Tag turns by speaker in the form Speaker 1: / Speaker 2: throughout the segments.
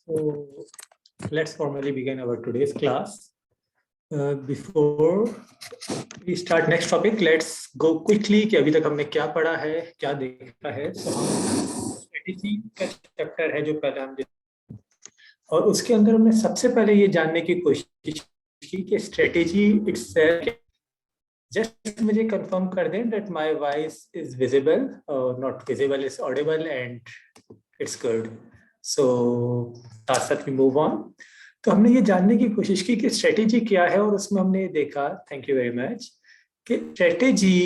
Speaker 1: So let's formally begin our today's class. Before we start next topic, let's go quickly कि अभी तक हमने क्या पढ़ा है, क्या देखा है। तो स्ट्रेटेजी का चैप्टर है जो पहले हम और उसके अंदर हमने सबसे पहले ये जानने की कोशिश की कि स्ट्रेटेजी इट्सेल्फ। जस्ट मुझे कंफर्म कर दें that my voice is visible, not visible is audible and it's good. So साथ we move on. तो हमने ये जानने की कोशिश की कि स्ट्रेटेजी क्या है और उसमें हमने ये देखा, थैंक यू वेरी मच, कि स्ट्रेटेजी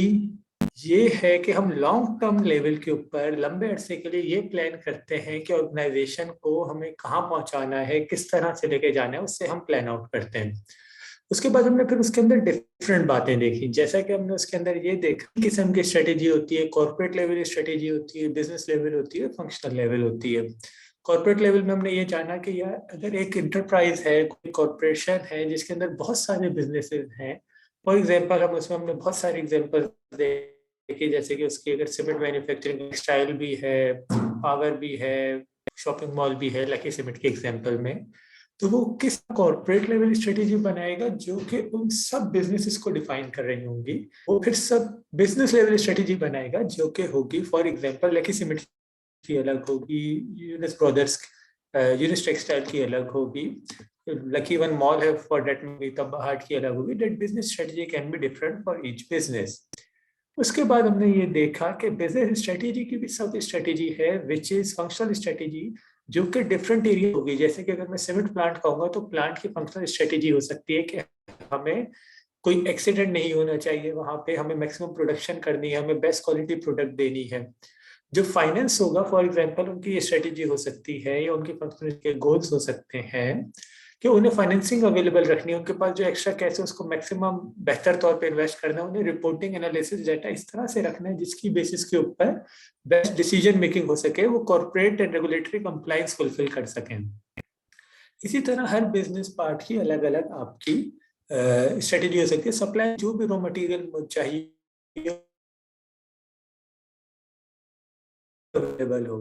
Speaker 1: ये है कि हम लॉन्ग टर्म लेवल के ऊपर लंबे अरसे के लिए ये प्लान करते हैं कि ऑर्गेनाइजेशन को हमें कहाँ पहुंचाना है, किस तरह से लेके जाना है, उससे हम प्लान आउट करते हैं। उसके बाद हमने फिर उसके अंदर डिफरेंट बातें देखी, जैसा कि हमने उसके अंदर ये देखा किस्म की स्ट्रेटेजी होती है, कॉर्पोरेट लेवल स्ट्रेटेजी होती है, बिजनेस लेवल होती है, फंक्शनल लेवल होती है। कॉर्पोरेट लेवल में हमने ये जाना कि यार अगर एक इंटरप्राइज है, कोई कॉर्पोरेशन है जिसके अंदर बहुत सारे बिजनेसेस हैं, फॉर एग्जांपल हमने बहुत सारे एग्जांपल देखे, जैसे कि उसकी अगर सीमेंट मैन्युफैक्चरिंग, टेक्सटाइल भी है, पावर भी है, शॉपिंग मॉल भी है लकी सीमेंट के एग्जाम्पल में, तो वो किस कॉर्पोरेट लेवल स्ट्रेटेजी बनाएगा जो कि उन सब बिजनेसेस को डिफाइन कर रही होंगी। वो फिर सब बिजनेस लेवल स्ट्रेटेजी बनाएगा जो कि होगी, फॉर एग्जांपल लकी सीमेंट की अलग होगी, यूनिस ब्रदर्स यूनिस टेक्सटाइल की अलग होगी, लकी वन मॉल है फॉर डेट में तब हार्ट की अलग होगी। That business strategy can be different for each business. उसके बाद हमने ये देखा कि बिजनेस स्ट्रेटेजी की भी सब स्ट्रेटेजी है विच इज फंक्शनल स्ट्रेटेजी, जो कि डिफरेंट एरिया होगी। जैसे कि अगर मैं सीमेंट प्लांट कहूँगा तो प्लांट की फंक्शनल स्ट्रेटेजी हो सकती है कि हमें कोई एक्सीडेंट नहीं होना चाहिए, वहां पे हमें मैक्सिमम प्रोडक्शन करनी है, हमें बेस्ट क्वालिटी प्रोडक्ट देनी है। जो फाइनेंस होगा फॉर एग्जांपल उनकी ये स्ट्रेटेजी हो सकती है या उनके फंक्शनल के गोल्स हो सकते हैं कि उन्हें फाइनेंसिंग अवेलेबल रखनी है, उनके पास जो एक्स्ट्रा कैश है उसको मैक्सिमम बेहतर तौर पे इन्वेस्ट करना है, उन्हें रिपोर्टिंग एनालिसिस डाटा इस तरह से रखना है जिसकी बेसिस के ऊपर बेस्ट डिसीजन मेकिंग हो सके, वो corporate and regulatory compliance fulfil कर सकें। इसी तरह हर बिजनेस पार्ट की अलग अलग आपकी स्ट्रेटेजी हो सकती है। सप्लाई जो भी रॉ मटेरियल चाहिए अवेलेबल हो।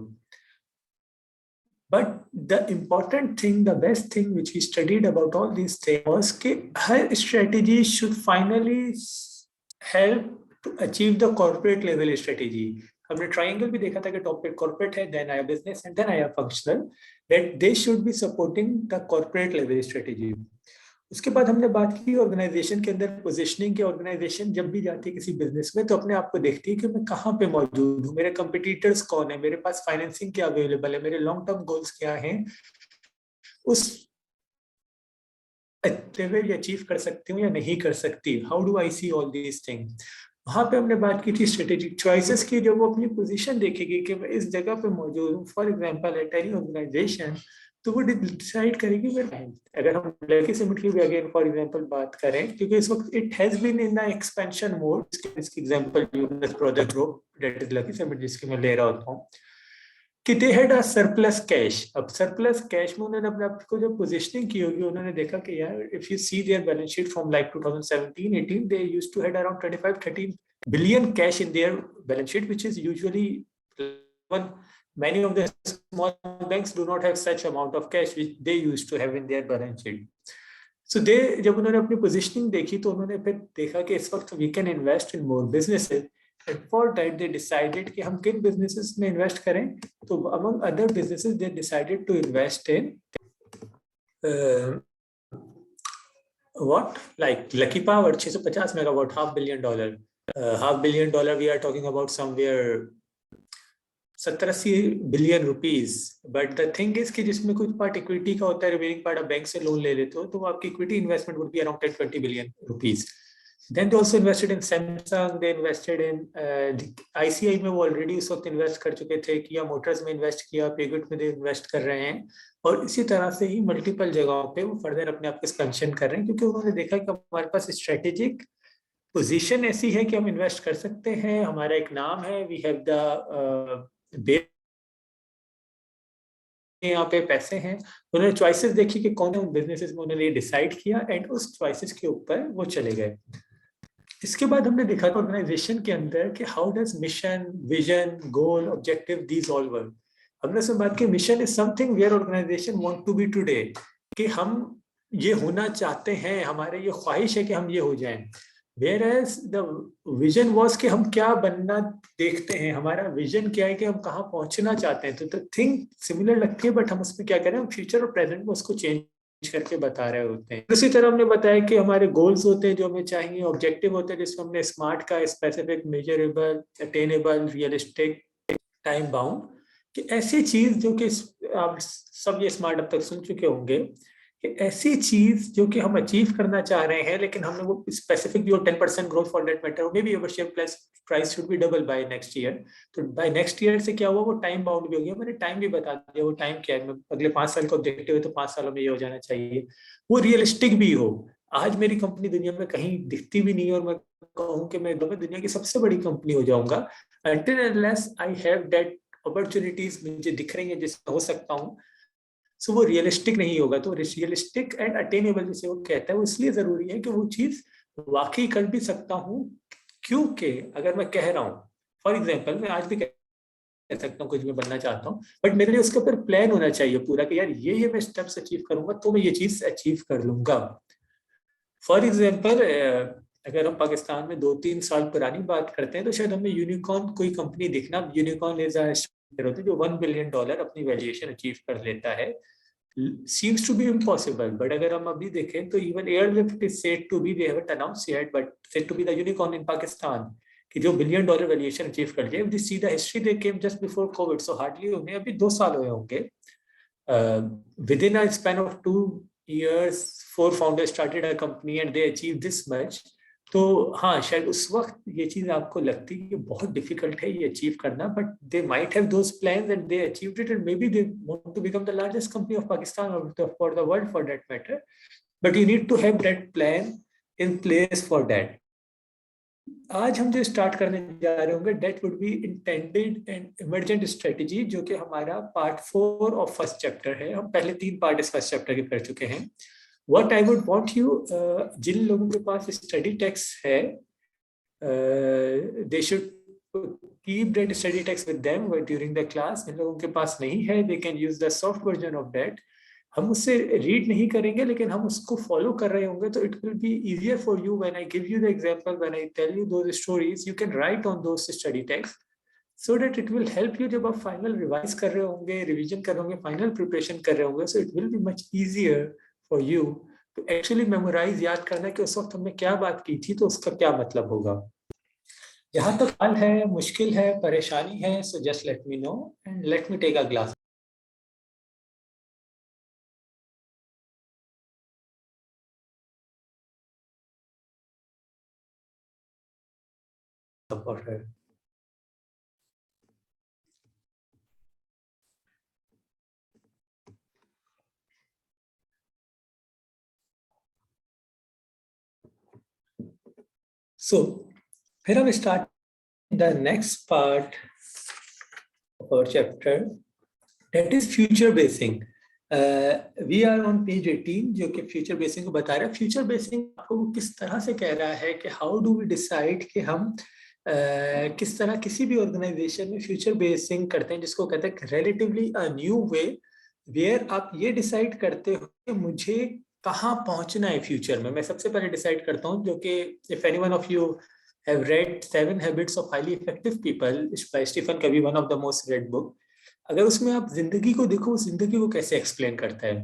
Speaker 1: But the important thing, the best thing which we studied about all these things was कि हर strategy should finally help to achieve the corporate level strategy. हमने triangle भी देखा था कि टॉप पे corporate है, then आया business and then आया functional, that they should be supporting the corporate level strategy. उसके बाद हमने बात की ऑर्गेनाइजेशन के अंदर पोजीशनिंग की। ऑर्गेनाइजेशन जब भी जाती है किसी बिजनेस में तो अपने आप को देखती है कि मैं कहाँ पे मौजूद हूँ, मेरे कंपिटिटर्स कौन है, मेरे पास फाइनेंसिंग क्या अवेलेबल है, मेरे लॉन्ग टर्म गोल्स क्या हैं, उस लेवल अचीव कर सकती हूँ या नहीं कर सकती, how do I see all these things. वहां पे हमने बात की थी स्ट्रेटेजिक चॉइसेस की। जब वो अपनी पोजीशन देखेगी कि मैं इस जगह पे मौजूद हूँ, for example at any organisation, तो वो डिसाइड करेगी मेरा। अगर हम लकी सीमेंट की भी अगेन फॉर एग्जांपल बात करें, क्योंकि इस वक्त it has been in the expansion mode, इसकी example Yunus project group that is Lucky Cement जिसकी मैं ले रहा होता हूँ, कि they had a surplus cash. अब सरप्लस कैश में उन्होंने अपने आप को जो पोजीशनिंग की होगी, उन्होंने देखा कि यार if you see their balance sheet from like 2017-18, they used to had around 25-30 billion cash in their balance sheet, which is usually one. Many of the small banks do not have such amount of cash which they used to have in their balance sheet. So they, जब उन्होंने अपनी positioning देखी तो उन्होंने फिर देखा कि इस वक्त we can invest in more businesses, and for that they decided कि हम किन businesses में invest करें। तो among other businesses they decided to invest in what, like Lucky Power 650 megawatt, $500 million. $500 million we are talking about somewhere 70-80 billion rupees. But the thing is कि जिसमें कुछ part equity का होता है, रिमेनिंग पार्ट आप bank से loan ले लेते हो, तो आपकी equity investment would be around 10-20 billion rupees. Then they also invested in Samsung, they invested in ICI में वो ऑलरेडी उस वक्त इन्वेस्ट कर चुके थे, किया मोटर्स में इन्वेस्ट किया, पेगुट में दे इन्वेस्ट कर रहे हैं, और इसी तरह से ही मल्टीपल जगहों पे वो फर्दर अपने आप को एक्सपेंशन कर रहे हैं, क्योंकि उन्होंने देखा कि हमारे पास स्ट्रेटेजिक पोजीशन ऐसी है कि हम इन्वेस्ट कर सकते हैं, हमारा एक नाम है, वी हैव द यहाँ पे पैसे हैं। उन्होंने चॉइसेस देखी कि कौन है उन बिजनेसेस में, उन्होंने ये डिसाइड किया एंड उस चॉइसेस के ऊपर वो चले गए। इसके बाद हमने देखा ऑर्गेनाइजेशन के अंदर कि how does mission, vision, goal, objective these all work. हमने उसमें बात की mission is something where organisation want to be today, कि हम ये होना चाहते हैं, हमारे ये ख्वाहिश है कि हम ये हो जाएं। Whereas the vision was कि हम क्या बनना देखते हैं, हमारा विजन क्या है कि हम कहाँ पहुंचना चाहते हैं। तो थिंग सिमिलर लगती है, बट हम उसमें क्या करें, हम फ्यूचर और प्रेजेंट में उसको चेंज करके बता रहे होते हैं। उसी तरह हमने बताया कि हमारे गोल्स होते हैं जो हमें चाहिए, ऑब्जेक्टिव होते हैं जिसमें हमने स्मार्ट का specific, measurable, attainable, realistic, time bound, कि ऐसी चीज जो कि आप सब ये स्मार्ट अब तक सुन चुके होंगे, कि ऐसी चीज जो कि हम अचीव करना चाह रहे हैं, लेकिन हमने वो स्पेसिफिक भी, 10% growth for that matter, may be our share price should be double by next year. तो बाय नेक्स्ट ईयर से क्या हुआ, वो टाइम बाउंड भी हो गया, मैंने टाइम भी बता दिया, वो टाइम क्या है, अगले 5 साल का ऑब्जेक्टिव है तो 5 सालों में ये हो जाना चाहिए, वो रियलिस्टिक भी हो। आज मेरी कंपनी दुनिया में कहीं दिखती भी नहीं है और मैं कहूँ कि मैं दुनिया की सबसे बड़ी कंपनी हो जाऊंगा, until unless I have that opportunities मुझे दिख रही है जिससे हो सकता हूँ, सो वो रियलिस्टिक नहीं होगा। तो रियलिस्टिक एंड अटेनेबल जिसे वो कहता है, वो इसलिए जरूरी है कि वो चीज वाकई कर भी सकता हूँ। क्योंकि अगर मैं कह रहा हूँ, फॉर एग्जाम्पल मैं आज भी कह सकता हूँ कुछ भी बनना चाहता हूँ, बट मेरे लिए उसके ऊपर प्लान होना चाहिए पूरा, कि यार ये मैं स्टेप्स अचीव करूंगा तो मैं ये चीज अचीव कर लूंगा। फॉर एग्जाम्पल अगर हम पाकिस्तान में 2-3 साल पुरानी बात करते हैं तो शायद हमें यूनिकॉर्न कोई कंपनी दिखना, यूनिकॉर्न इज होती है जो $1 बिलियन अपनी वैल्यूएशन अचीव कर लेता है, seems to be impossible, but अगर हम अभी देखें तो even Airlift is said to be, they haven't announced yet, but said to be the unicorn in Pakistan, कि जो $1 बिलियन वैल्यूएशन अचीव कर लिया। If you see the history, they came just before COVID, so hardly उन्हें अभी 2 साल हुए होंगे। Within a span of 2 years, 4 founders started a company and they achieved this much। तो हाँ, शायद उस वक्त ये चीज आपको लगती है कि बहुत डिफिकल्ट है ये अचीव करना, but they might have those plans and they achieved it, and may be they want to become the largest company of Pakistan और for the world for that matter, but you need to have that plan in place for that. आज हम जो start करने जा रहे होंगे, that would be intended and emergent strategy, जो कि हमारा पार्ट 4 ऑफ फर्स्ट चैप्टर है। हम पहले 3 पार्ट इस फर्स्ट चैप्टर के कर चुके हैं। What I would want you, जिन लोगों के पास स्टडी टेक्स्ट है, they should keep that study text with them during the class. जिन लोगों के पास नहीं है, they can use the soft version of that. हम उससे रीड नहीं करेंगे, लेकिन हम उसको फॉलो कर रहे होंगे, तो it will be easier for you when I give you the example, when I tell you those stories, you can write on those study text, so that it will help you जब आप final revise कर रहे होंगे, revision कर रहे होंगे, final preparation कर रहे होंगे, so it will be much easier for you to actually memorise, याद करना कि उस वक्त हमने क्या बात की थी तो उसका क्या मतलब होगा। यहाँ तक हाल है, मुश्किल है, परेशानी है, so just let me know and let me take a glass of water. So, here we start the next part of our chapter, that is future basing. We are on page 18, जो कि future basin को बता रहा है। Future basin आपको किस तरह से कह रहा है कि हाउ डू वी डिसाइड कि हम किस तरह किसी भी ऑर्गेनाइजेशन में फ्यूचर बेसिंग करते हैं, जिसको कहते हैं relatively a new way, where आप ये डिसाइड करते हो कि मुझे कहाँ पहुंचना है फ्यूचर में। मैं सबसे पहले डिसाइड करता हूँ, जो कि if anyone of you have read 7 Habits of Highly Effective People by Stephen Covey, one of the most read book, अगर उसमें आप जिंदगी को देखो, जिंदगी को कैसे एक्सप्लेन करता है,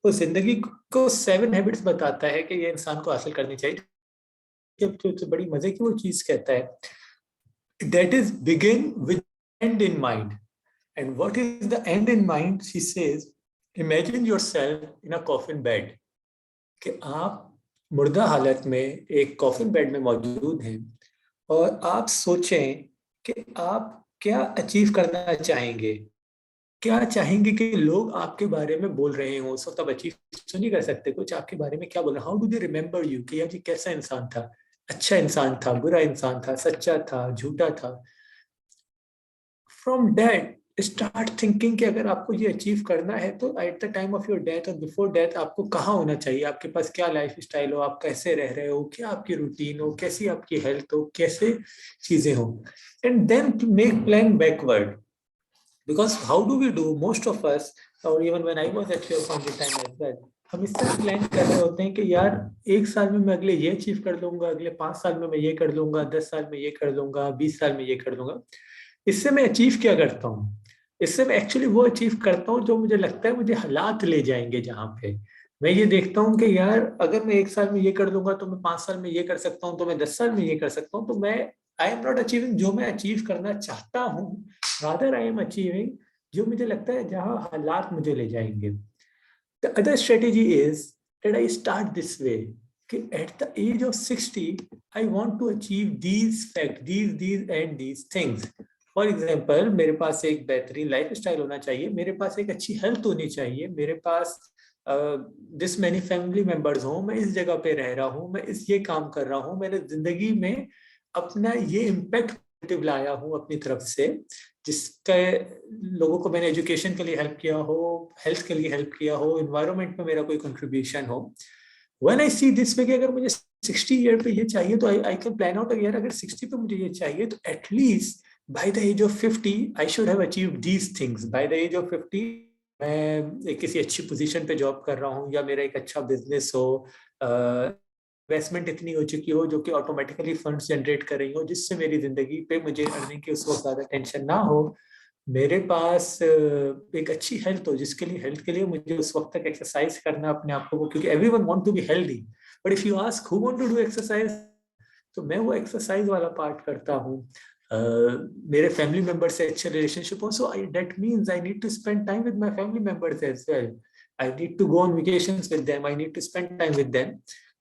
Speaker 1: तो जिंदगी को 7 हैबिट्स बताता है कि ये इंसान को हासिल करनी चाहिए। तो बड़ी मजे की वो चीज कहता है, that is begin with and in mind. And what is the end in mind? She says, imagine yourself in a coffin bed, कि आप मुर्दा हालत में एक कॉफिन बेड में मौजूद हैं और आप सोचें कि आप क्या अचीव करना चाहेंगे, क्या चाहेंगे कि लोग आपके बारे में बोल रहे हो। उस वक्त आप अचीव तो नहीं कर सकते, कुछ आपके बारे में क्या बोल रहे, how do they remember you, कि यार जी कैसा इंसान था, अच्छा इंसान था, बुरा इंसान था, सच्चा था, झूठा था। फ्रॉम डेट स्टार्ट थिंकिंग कि अगर आपको ये अचीव करना है तो at the time of your death और बिफोर डेथ आपको कहाँ होना चाहिए, आपके पास क्या लाइफ स्टाइल हो, आप कैसे रह रहे हो, क्या आपकी रूटीन हो, कैसी आपकी हेल्थ हो, कैसे चीजें हो, and then make plan backward. Because how do we do, most of us, or even when I was at your point in time as well, हम इस तरह प्लान कर रहे होते हैं कि यार एक साल में मैं अगले ये अचीव कर लूंगा, अगले 5 साल में मैं ये कर लूंगा, 10 साल में ये कर लूंगा, 20 साल में ये कर लूंगा। इससे मैं अचीव क्या करता हूँ? इससे मैं एक्चुअली वो अचीव करता हूँ जो मुझे लगता है मुझे हालात ले जाएंगे जहाँ पे मैं ये देखता हूँ कि यार अगर मैं 1 साल में ये कर लूंगा तो मैं 5 साल में ये कर सकता हूँ, तो मैं 10 साल में ये कर सकता हूँ। तो मैं आई एम नॉट अचीविंग जो मैं अचीव करना चाहता हूँ, रादर आई एम अचीविंग जो मुझे लगता है जहाँ हालात मुझे ले जाएंगे। The other strategy is that I start this way कि at the age of 60 I want to achieve these fact, these and these things. For example, मेरे पास एक बेहतरीन लाइफ स्टाइल होना चाहिए, मेरे पास एक अच्छी हेल्थ होनी चाहिए, मेरे पास दिस मैनी फैमिली मेंबर्स हो, मैं इस जगह पे रह रहा हूँ, मैं इस ये काम कर रहा हूँ, मैंने जिंदगी में अपना ये इम्पैक्ट लाया हूँ अपनी तरफ से, जिसका लोगों को मैंने एजुकेशन के लिए हेल्प किया हो, हेल्थ के लिए हेल्प किया हो, इन्वायरमेंट में मेरा कोई कंट्रीब्यूशन हो। When I see this way कि अगर मुझे 60 ईयर पे ये चाहिए तो आई कैन प्लान आउट यार अगर 60 पे मुझे ये चाहिए तो at least by the age of 50 I should have achieved these things. By the age of 50 मैं किसी अच्छी पोजीशन पे जॉब कर रहा हूँ, या मेरा एक अच्छा बिजनेस हो, इन्वेस्टमेंट इतनी हो चुकी हो जो कि ऑटोमेटिकली फंड्स जनरेट कर रही हो, जिससे मेरी जिंदगी पे मुझे अर्निंग की उस वक्त ज्यादा टेंशन ना हो, मेरे पास एक अच्छी हेल्थ हो, जिसके लिए हेल्थ के लिए मुझे उस वक्त तक एक्सरसाइज करना अपने आप को, क्योंकि everyone want to be healthy, but if you ask who want to do exercise, तो मैं वो एक्सरसाइज वाला पार्ट करता हूँ। मेरे फैमिली मेंबर से अच्छे रिलेशनशिप हो, so that means I need to spend time with my family members as well, I need to go on vacations with them, I need to spend time with them.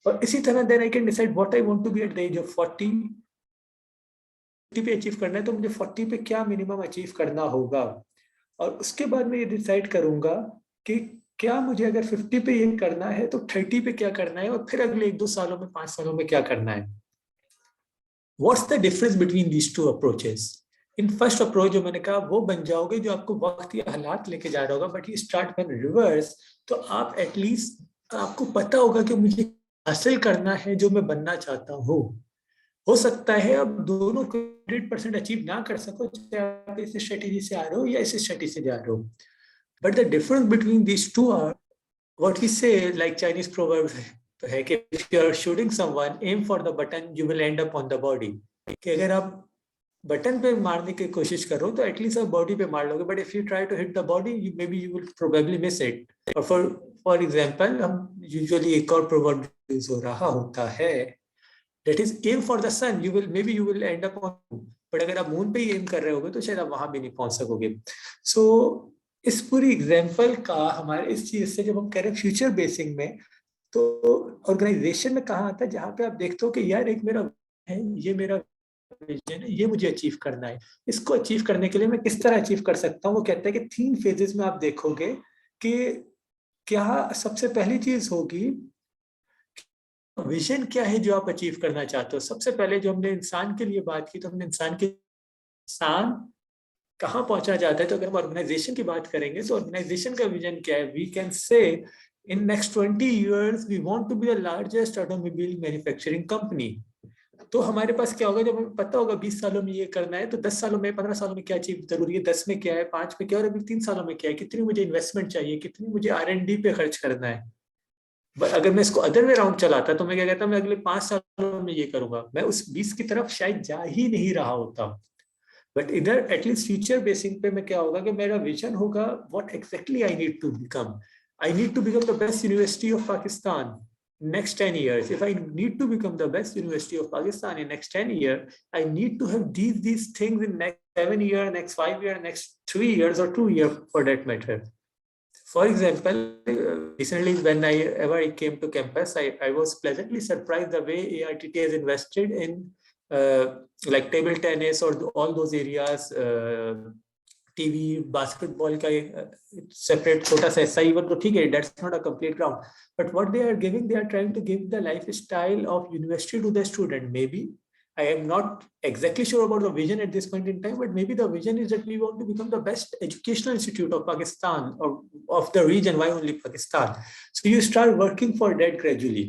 Speaker 1: और इसी तरह then I can decide what I want to be at the age of 40 पे achieve करना है तो मुझे 40 पे क्या मिनिमम अचीव करना होगा, और उसके बाद मैं ये डिसाइड करूंगा कि क्या मुझे अगर 50 पे ये करना है तो 30 पे क्या करना है, और फिर अगले 1-2 सालों में 5 सालों में क्या करना है। What's the difference between these two approaches? In first approach जो मैंने कहा वो बन जाओगे जो आपको वक्त या हालात लेके जा रहा होगा, but you start when reverse, तो आप एटलीस्ट आपको पता होगा कि मुझे हासिल करना है जो मैं बनना चाहता हूँ। हो सकता है अब दोनों को 100% अचीव ना कर सको, चाहे आप इस स्ट्रेटेजी से आ रहे हो या इस स्ट्रेटेजी से जा रहे हो, but the difference between these two are what we say, like Chinese proverb है कि if you are shooting someone aim for the button you will end up on the body, कि अगर आप बटन पे मारने की कोशिश करो तो एटलीस्ट आप बॉडी पे मार लोगे, but if you try to hit the body you may be you will probably miss it. और फॉर एग्जांपल हम यूजुअली एक और प्रोवर्ब यूज हो रहा होता है, that is aim for the sun, you will maybe you will end up on, but अगर आप मून पे ही एम कर रहे होगे तो शायद आप वहां भी नहीं पहुंच सकोगे। सो इस पूरी एग्जाम्पल का हमारे इस चीज से जब हम कह रहे हैं फ्यूचर बेसिंग में, तो ऑर्गेनाइजेशन में कहाँ आता है जहां पे आप देखते हो कि यार एक मेरा है, ये मेरा विजन है, ये मुझे अचीव करना है, इसको अचीव करने के लिए मैं किस तरह अचीव कर सकता हूँ। वो कहते हैं कि 3 फेजेस में आप देखोगे कि क्या सबसे पहली चीज होगी विजन क्या है जो आप अचीव करना चाहते हो। सबसे पहले जो हमने इंसान के लिए बात की, तो हमने इंसान कहाँ पहुंचना चाहता है, तो अगर हम ऑर्गेनाइजेशन की बात करेंगे तो ऑर्गेनाइजेशन का विजन क्या है, we can say in next 20 years we want to be the largest automobile manufacturing company. तो हमारे पास क्या होगा, जब हमें पता होगा 20 सालों में ये करना है, तो 10 सालों में 15 सालों में क्या चीज जरूरी है, 10 में क्या है, 5 में क्या है, और अभी 3 सालों में क्या है, कितनी मुझे इन्वेस्टमेंट चाहिए, कितनी मुझे R&D पे खर्च करना है। अगर मैं इसको अदर वे राउंड चलाता तो मैं क्या कहता, मैं अगले 5 सालों में ये करूंगा, मैं उस 20 की तरफ शायद जा ही नहीं रहा होता। बट इधर एटलीस्ट फ्यूचर बेसिंग पे मैं क्या होगा कि मेरा विजन होगा what exactly I need to become. I need to become the best university of Pakistan next 10 years. If I need to become the best university of Pakistan in next 10 years, I need to have these things in next 7 years, next 5 years, next 3 years or 2 years for that matter. For example, recently whenever I came to campus, I was pleasantly surprised the way ARTT has invested in like table tennis or all those areas, TV, basketball का separate छोटा सा ऐसा even तो ठीक है, that's not a complete ground, but what they are giving, they are trying to give the lifestyle of university to the student. Maybe I am not exactly sure about the vision at this point in time, but maybe the vision is that we want to become the best educational institute of Pakistan or of the region. Why only Pakistan? So you start working for that gradually.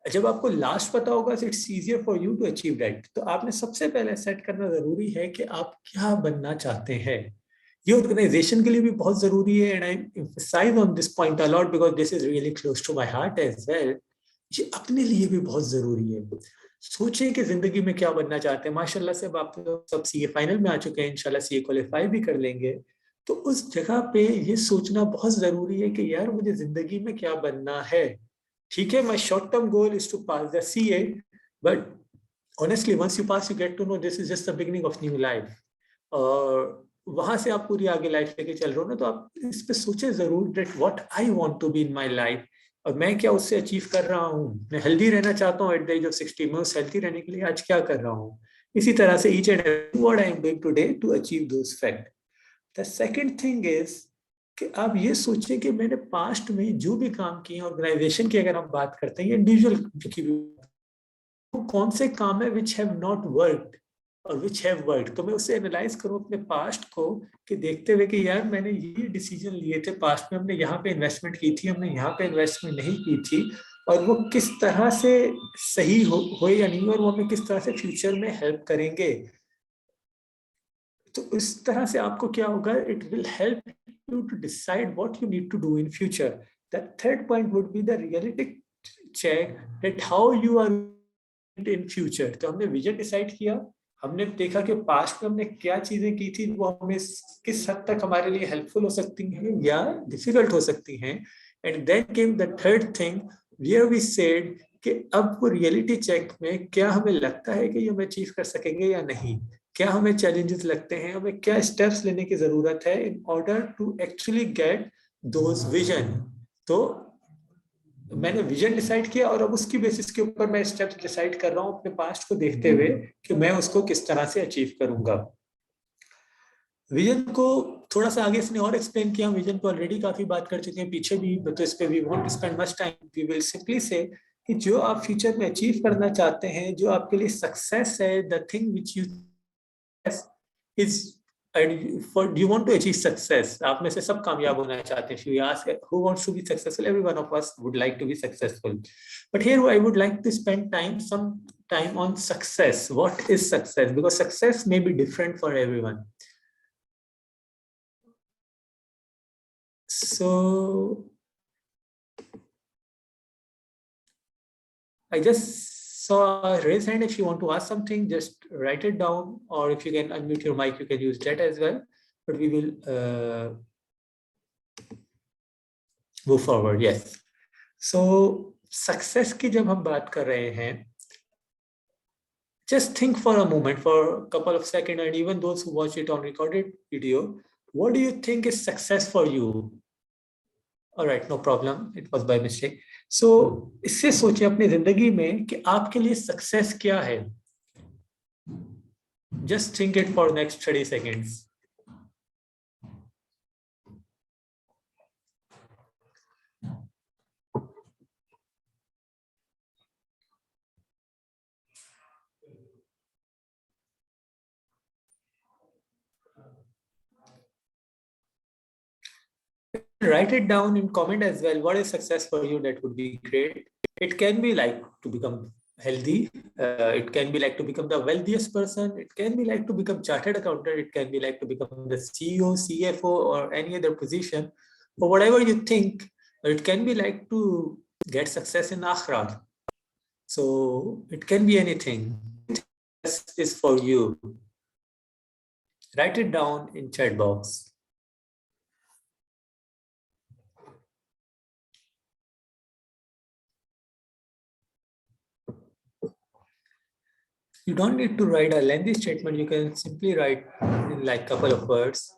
Speaker 1: जब आपको last पता होगा, it's easier for you to achieve that. तो आपने सबसे पहले set करना जरूरी है कि आप क्या बनना चाहते हैं, ये ऑर्गेनाइजेशन के लिए भी बहुत जरूरी है, and I emphasise on this point a lot because this is really close to my heart as well. ये अपने लिए भी बहुत जरूरी है। सोचें कि जिंदगी में क्या बनना चाहते हैं। माशाल्लाह से अब आप लोग सब सीए फाइनल में आ चुके हैं, इंशाल्लाह सीए क्वालिफाई भी कर लेंगे। तो उस जगह पे ये सोचना बहुत जरूरी है कि यार मुझे जिंदगी में क्या बनना है। ठीक है, my short term goal is to pass the CA, but honestly once you pass you get to know this is just the beginning of new life. और वहां से आप पूरी आगे लाइफ लेके चल रहे हो ना, तो आप इस पे सोचे जरूर that what I want to be in my life, और मैं क्या उससे अचीव कर रहा हूँ। मैं हेल्दी रहना चाहता हूँ एट द एज ऑफ 60, मैं उस हेल्दी रहने के लिए आज क्या कर रहा हूँ। इसी तरह से each and every what I am doing today to achieve those fact. The second thing is कि आप ये सोचें कि मैंने पास्ट में जो भी काम किए, ऑर्गेनाइजेशन की अगर हम बात करते हैं, इंडिविजुअल की भी, वो कौन से काम है विच हैव नॉट वर्कड और विच हैव वर्कड। तो मैं उससे एनालाइज करूं अपने पास्ट को, कि देखते हुए कि यार मैंने ये डिसीजन लिए थे पास्ट में, हमने यहाँ पे इन्वेस्टमेंट की थी, हमने यहाँ पे इन्वेस्टमेंट नहीं की थी, और वो किस तरह से सही हो या नहीं, और वो हमें किस तरह से फ्यूचर में हेल्प करेंगे। तो इस तरह से आपको क्या होगा, it will help you to decide what you need to do in future. The third point would be the realistic check that how you are in future. तो हमने विजन डिसाइड किया, हमने देखा कि पास्ट में हमने क्या चीजें की थी, वो हमें किस हद तक हमारे लिए हेल्पफुल हो सकती हैं या डिफिकल्ट हो सकती हैं। And then came the third thing where we said कि अब वो रियलिटी चेक में क्या हमें लगता है कि ये हम अचीव कर सकेंगे या नहीं, क्या हमें चैलेंजेस लगते हैं, हमें क्या स्टेप्स लेने की जरूरत है in order to actually get those vision. तो मैंने विजन डिसाइड किया, और अब उसकी बेसिस के ऊपर मैं स्टेप्स डिसाइड कर रहा हूँ अपने पास्ट को देखते हुए कि मैं उसको किस तरह से अचीव करूंगा। विजन को थोड़ा सा आगे इसने और एक्सप्लेन किया, विजन को ऑलरेडी काफी बात कर चुके हैं पीछे भी, तो इस पे we won't spend much time, we will simply say कि जो आप फ्यूचर में अचीव करना चाहते हैं, जो आपके लिए सक्सेस है, the thing which you is, and for do you want to achieve success, आप में से सब कामयाब होना चाहते हैं। If you ask who wants to be successful, every one of us would like to be successful, but here I would like to spend some time on success. What is success? Because success may be different for everyone. So I just saw a raise hand. If you want to ask something, just write it down, or if you can unmute your mic, you can use that as well. But we will move forward. Yes. So success की जब हम बात कर रहे हैं, just think for a moment, for a couple of seconds, and even those who watch it on recorded video, what do you think is success for you? All right, no problem. It was by mistake. So इससे सोचिए अपनी जिंदगी में कि आपके लिए success क्या है. Just think it for next 30 seconds. Write it down in comment as well. What is success for you? That would be great. It can be like to become healthy. It can be like to become the wealthiest person. It can be like to become chartered accountant. It can be like to become the CEO, CFO, or any other position, or whatever you think. It can be like to get success in Akhirah. So it can be anything. This is for you. Write it down in chat box. You don't need to write a lengthy statement. You can simply write in like a couple of words.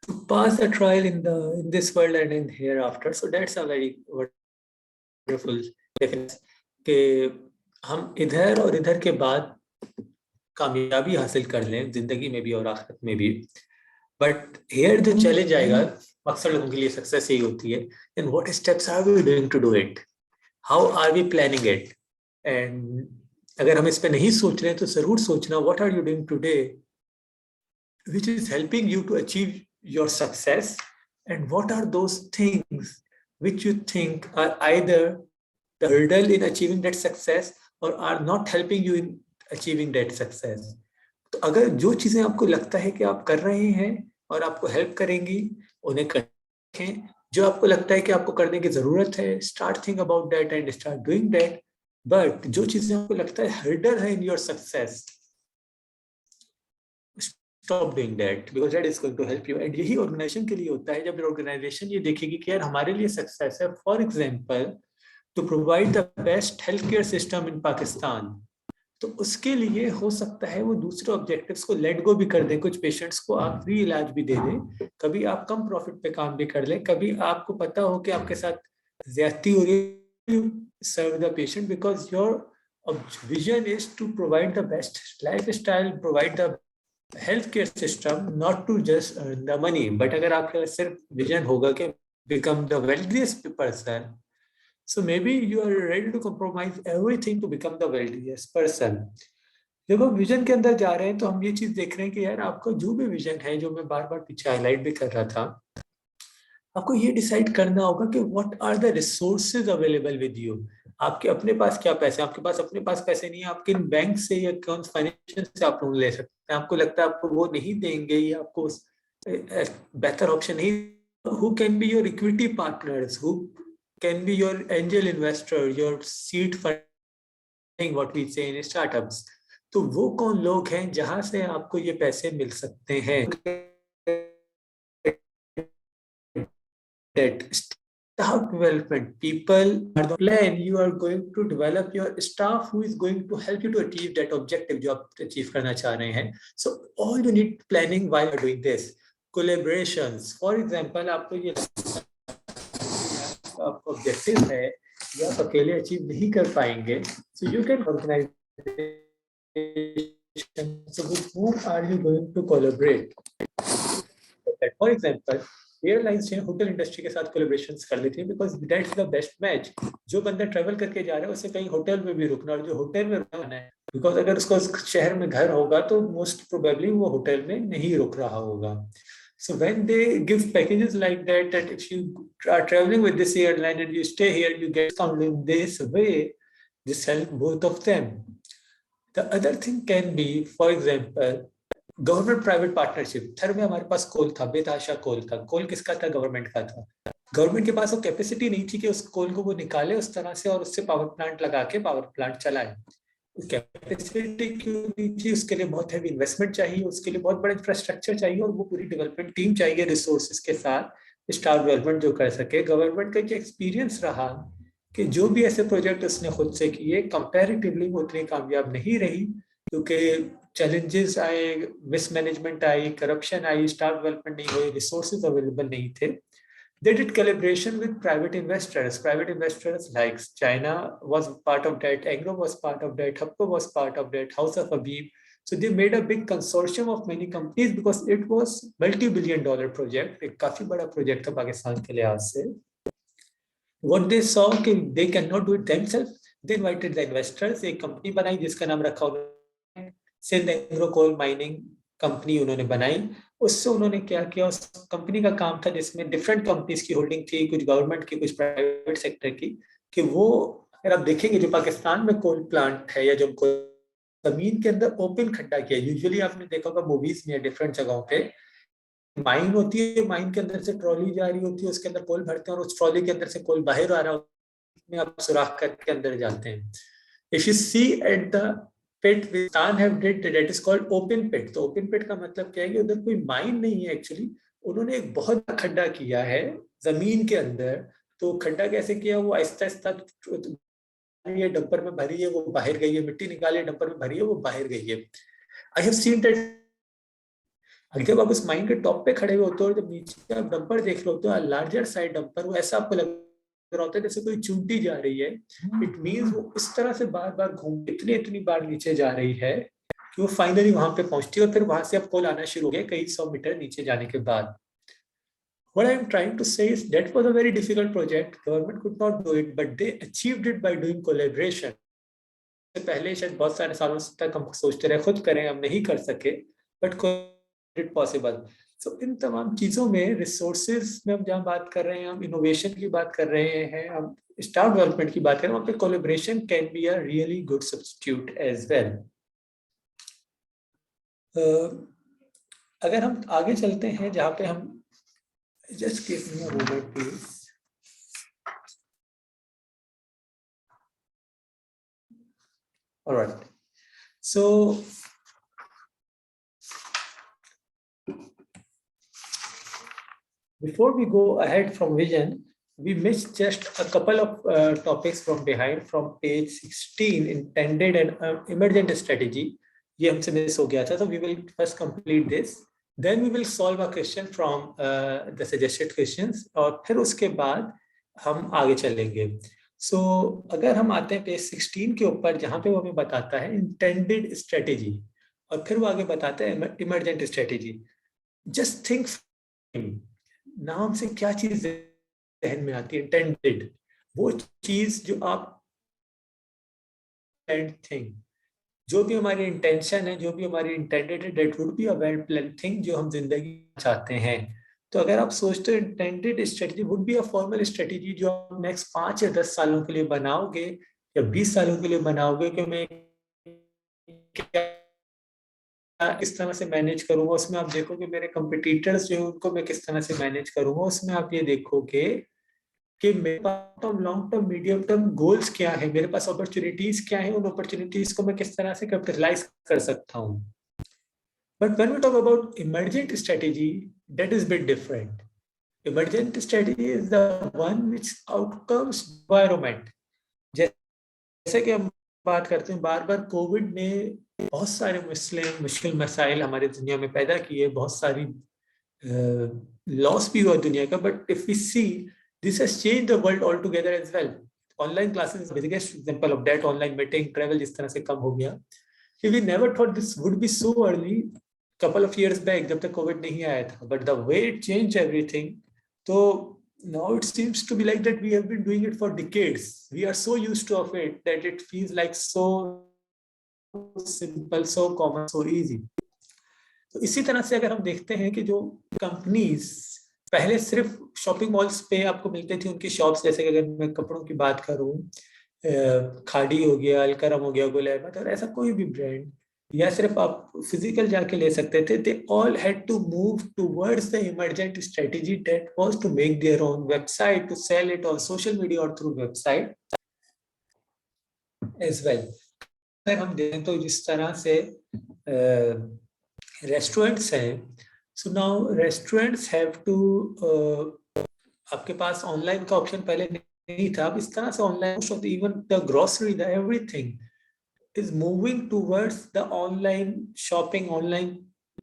Speaker 1: To pass the trial in this world and in hereafter. So that's a very wonderful definition. कि हम इधर और इधर के बाद कामयाबी हासिल कर लें जिंदगी में भी और आखिरत में भी। बट हियर जो चैलेंज आएगा, अक्सर लोगों के लिए सक्सेस यही होती है, then what steps are we doing to do it, how are we planning it. And अगर हम इस पे नहीं सोच रहे हैं तो जरूर सोचना what are you doing today which is helping you to achieve your success, and what are those things which you think are either the hurdle in achieving that success or are not helping you in achieving that success. तो अगर जो चीजें आपको लगता है कि आप कर रहे हैं और आपको हेल्प करेंगी उन्हें करें, जो आपको लगता है कि आपको करने की जरूरत है start think about that and start doing that. But जो चीजें आपको लगता है हर्डल है in your success, stop doing that because that is going to help you। and यही ऑर्गेनाइजेशन के लिए होता है, जब ऑर्गेनाइजेशन ये देखेगी कि यार हमारे लिए सक्सेस है, for example to provide the best health care system in Pakistan, तो उसके लिए हो सकता है वो दूसरे ऑब्जेक्टिव्स को लेट गो भी कर दें, कुछ पेशेंट्स को आप फ्री इलाज भी दे दें, कभी आप कम प्रॉफिट पे काम भी कर लें, कभी आपको पता हो कि आपके साथ ज्यादती हो रही है, serve the patient because your vision is to provide the best lifestyle, provide the health care system, not to just earn the money. But अगर आपका सिर्फ विजन होगा कि become the wealthiest person, so maybe you are ready to compromise everything to become the wealthiest person। जब हम vision के अंदर जा रहे हैं तो हम ये चीज देख रहे हैं कि यार आपका जो भी विजन है, जो मैं बार बार पीछे हाईलाइट भी कर रहा था, आपको ये डिसाइड करना होगा कि what are the resources available with you. आपके अपने पास क्या पैसे, आपके पास अपने पास पैसे नहीं है, आप किन बैंक से या कौन फाइनेंशियल से आप लोन ले सकते हैं, आपको लगता है आपको वो नहीं देंगे या आपको बेहतर ऑप्शन नहीं, who can be your equity partners, who can be your angel investor, your seed funding what we say in startups. तो वो कौन लोग हैं जहां से आपको ये पैसे मिल सकते हैं। that staff development, people are the plan, you are going to develop your staff who is going to help you to achieve that objective जो आप achieve करना चाह रहे हैं। So all you need planning while you're doing this, collaborations, for example आपको ये आपका objective है या आप अकेले अचीव नहीं कर पाएंगे, so you can organize, so with whom are you going to collaborate। For example airlines हैं होटल इंडस्ट्री के साथ कोलैबोरेशंस कर लेती हैं because that's the best match. जो बंदा ट्रैवल करके जा रहा है उसे कहीं होटल में भी रुकना, और जो होटल में रुकना है बिकॉज अगर उसको शहर में घर होगा तो मोस्ट प्रोबेबली वो होटल में नहीं रुक रहा होगा। So when they give packages like that, that if you are traveling with this airline and you stay here, you get discount in this way, this help both of them। The other thing can be, for example, government private partnership. थर में हमारे पास कोल था, बेतहाशा कोल था। कोल किसका था? Government का था। गवर्नमेंट के पास वो कैपेसिटी नहीं थी कि उस कोल को वो निकाले उस तरह से और उससे पावर प्लांट लगा के पावर प्लांट चलाए। कैपेसिटी क्यों नहीं थी? उसके लिए बहुत हैवी इन्वेस्टमेंट चाहिए, उसके लिए बहुत बड़ा इंफ्रास्ट्रक्चर चाहिए और वो पूरी डेवलपमेंट टीम चाहिए रिसोर्सेज के साथ स्टाफ डेवलपमेंट जो कर सके। गवर्नमेंट का क्या एक्सपीरियंस रहा कि जो भी ऐसे प्रोजेक्ट उसने खुद से किए कंपैरेटिवली वो उतनी कामयाब नहीं रही, क्योंकि चैलेंजेस आए, मिसमैनेजमेंट आई, करप्शन आई, स्टाफ डेवलपमेंट नहीं हुई, रिसोर्सेज अवेलेबल नहीं थे। They did collaboration with private investors. Private investors like China was part of that, Agro was part of that, Hapco was part of that, House of Habib. So they made a big consortium of many companies because it was multi-billion-dollar project. एक काफी बड़ा project था पाकिस्तान के लिहाज से। What they saw कि they cannot do it themselves, they invited the investors। एक कंपनी बनाई जिसका नाम रखा उन्होंने Sindh agro coal mining company उन्होंने बनाई। उससे उन्होंने क्या किया, उस कंपनी का काम था जिसमें डिफरेंट कंपनीज की होल्डिंग थी, कुछ गवर्नमेंट की, कुछ प्राइवेट सेक्टर की, कि वो अगर आप देखेंगे जो पाकिस्तान में कोल प्लांट है या जो जमीन के अंदर ओपन खड्डा किया, यूजुअली आपने देखा होगा मूवीज में डिफरेंट जगहों पे माइन होती है, माइन के अंदर से ट्रॉली जा रही होती है, उसके अंदर कोल भरते हैं और उस ट्रॉली के अंदर से कोल बाहर आ रहा होता है, आप सुराख करके अंदर जाते हैं। If you see at the pit Pakistan have did that is called open pit। तो ओपन पिट का मतलब क्या है कि उधर कोई माइन नहीं है एक्चुअली, उन्होंने एक बहुत बड़ा खड्डा किया है जमीन के अंदर। तो खड्डा कैसे किया, वो आहिस्ता आहिस्ता ये डंपर में भरी है, वो बाहर गई है, मिट्टी निकाली डंपर में भरी है, वो बाहर गई है। I have seen that. जब आप उस माइन के टॉप पे खड़े हुए होते हो और जब नीचे आप डंपर देख रहे होते हो, लार्जर साइड डंपर, वो ऐसा आपको लग रहा होता है जैसे कोई चूंटी जा रही है। इट मींस वो इस तरह से बार बार घूम इतनी बार नीचे जा रही है कि वो फाइनली वहां पे पहुंचती है और फिर वहां से अब कॉल आना शुरू हो गया कई 100 मीटर नीचे जाने के बाद. What I'm trying to say is that was a very difficult project. Government could not do it, but they achieved it by doing collaboration. पहले शायद बहुत सारे सालों तक हम सोचते रहे खुद करें, हम नहीं कर सके, बट इट पॉसिबल. सो इन तमाम चीजों में रिसोर्सेज में हम जहाँ बात कर रहे हैं, हम इनोवेशन की बात कर रहे हैं, हम स्टाफ डेवलपमेंट की बात कर रहे हैं, वहाँ पे collaboration can be a really good substitute as well. अगर हम आगे चलते हैं जहाँ पे हम just give me a moment please. Alright, so before we go ahead from vision, we missed just a couple of topics from behind from page 16, intended and emergent strategy. ये हमसे मिस हो गया था, so we will first complete this. Then we will solve a question from the suggested questions और फिर उसके बाद हम आगे चलेंगे. So अगर हम आते हैं पेज 16 के ऊपर जहाँ पे वो हमें बताता है intended strategy और फिर वो आगे बताता है emergent strategy. Just think नाम से क्या चीज जहन में आती है? इंटेंडेड, वो चीज जो आप थिंग, जो भी हमारी इंटेंशन है, जो भी हमारी इंटेंडेड है, that would be a well plan thing जो हम जिंदगी में चाहते हैं. तो अगर आप सोचते हो intended strategy would be a formal strategy जो आप नेक्स्ट 5 या 10 सालों के लिए बनाओगे या 20 सालों के लिए बनाओगे कि मैं किस तरह से मैनेज करूंगा. उसमें आप देखोगे मेरे कंपिटिटर्स जो है उनको मैं किस तरह से मैनेज करूंगा. उसमें आप ये देखोगे कि मेरे पास long term medium term goals क्या है, मेरे पास अपॉर्चुनिटीज क्या है, उन अपॉर्चुनिटीज को मैं किस तरह से कैपिटलाइज कर सकता हूँ. But when we talk about emergent strategy, that is bit different. Emergent strategy is the one which outcomes environment. जैसे कि हम बात करते हैं, बार बार कोविड ने बहुत सारे मुश्किल मसाइल हमारी दुनिया में पैदा किए, बहुत सारी लॉस भी हुआ दुनिया का. But if we see, this has changed the world altogether as well. Online classes is the biggest example of that. Online meeting, travel जिस तरह से कम हो गया. We never thought this would be so early, couple of years back जब तक Covid नहीं आया था. But the way it changed everything, so now it seems to be like that we have been doing it for decades. We are so used to of it that it feels like so simple, so common, so easy. तो इसी तरह से अगर हम देखते हैं कि जो कंपनीज पहले सिर्फ शॉपिंग मॉल्स पे आपको मिलते थे उनकी शॉप्स, जैसे कि अगर मैं कपड़ों की बात करूं, खाड़ी हो गया, अलकरम हो गया, गुल अहमद और ऐसा कोई भी ब्रांड, या सिर्फ आप फिजिकल जाके ले सकते थे. They all had to move towards the emergent strategy that was to make their own website, to sell it on social media और थ्रू वेबसाइट एज वेल. अगर हम देखें तो जिस तरह से रेस्टोरेंट्स हैं, so now restaurants have to, आपके पास ऑनलाइन का ऑप्शन पहले नहीं था. अब इस तरह से online even the grocery, the everything is moving towards the online shopping, online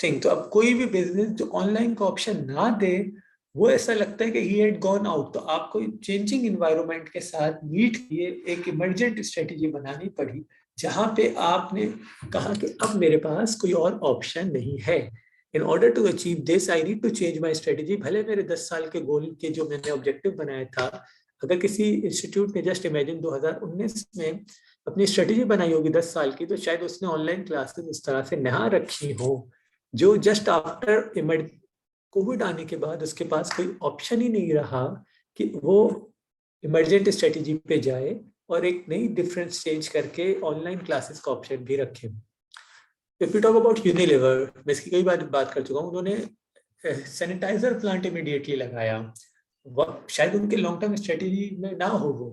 Speaker 1: thing. तो अब कोई भी बिजनेस जो ऑनलाइन का ऑप्शन ना दे, वो ऐसा लगता है कि ही हैड गॉन आउट. तो आपको चेंजिंग इन्वायरमेंट के साथ मीट किए एक इमर्जेंट स्ट्रेटेजी बनानी पड़ी, जहां पे आपने कहा कि अब मेरे पास कोई और ऑप्शन नहीं है. In order to achieve this I need to change my strategy. भले मेरे 10 साल के गोल के जो मैंने ऑब्जेक्टिव बनाया था, अगर किसी इंस्टीट्यूट ने जस्ट इमेजिन 2019 में अपनी स्ट्रेटेजी बनाई होगी 10 साल की, तो शायद उसने ऑनलाइन क्लासेस इस तरह से ना रखी हो, जो जस्ट आफ्टर कोविड आने के बाद उसके पास कोई ऑप्शन ही नहीं रहा कि वो इमरजेंट स्ट्रेटेजी पे जाए और एक नई डिफरेंस चेंज करके ऑनलाइन क्लासेस का ऑप्शन भी रखे. If you talk about Unilever, मैं इसकी कई बार बात कर चुका हूँ. उन्होंने सैनिटाइजर प्लांट इमीडिएटली लगाया. शायद उनके लॉन्ग टर्म स्ट्रेटेजी में ना हो वो,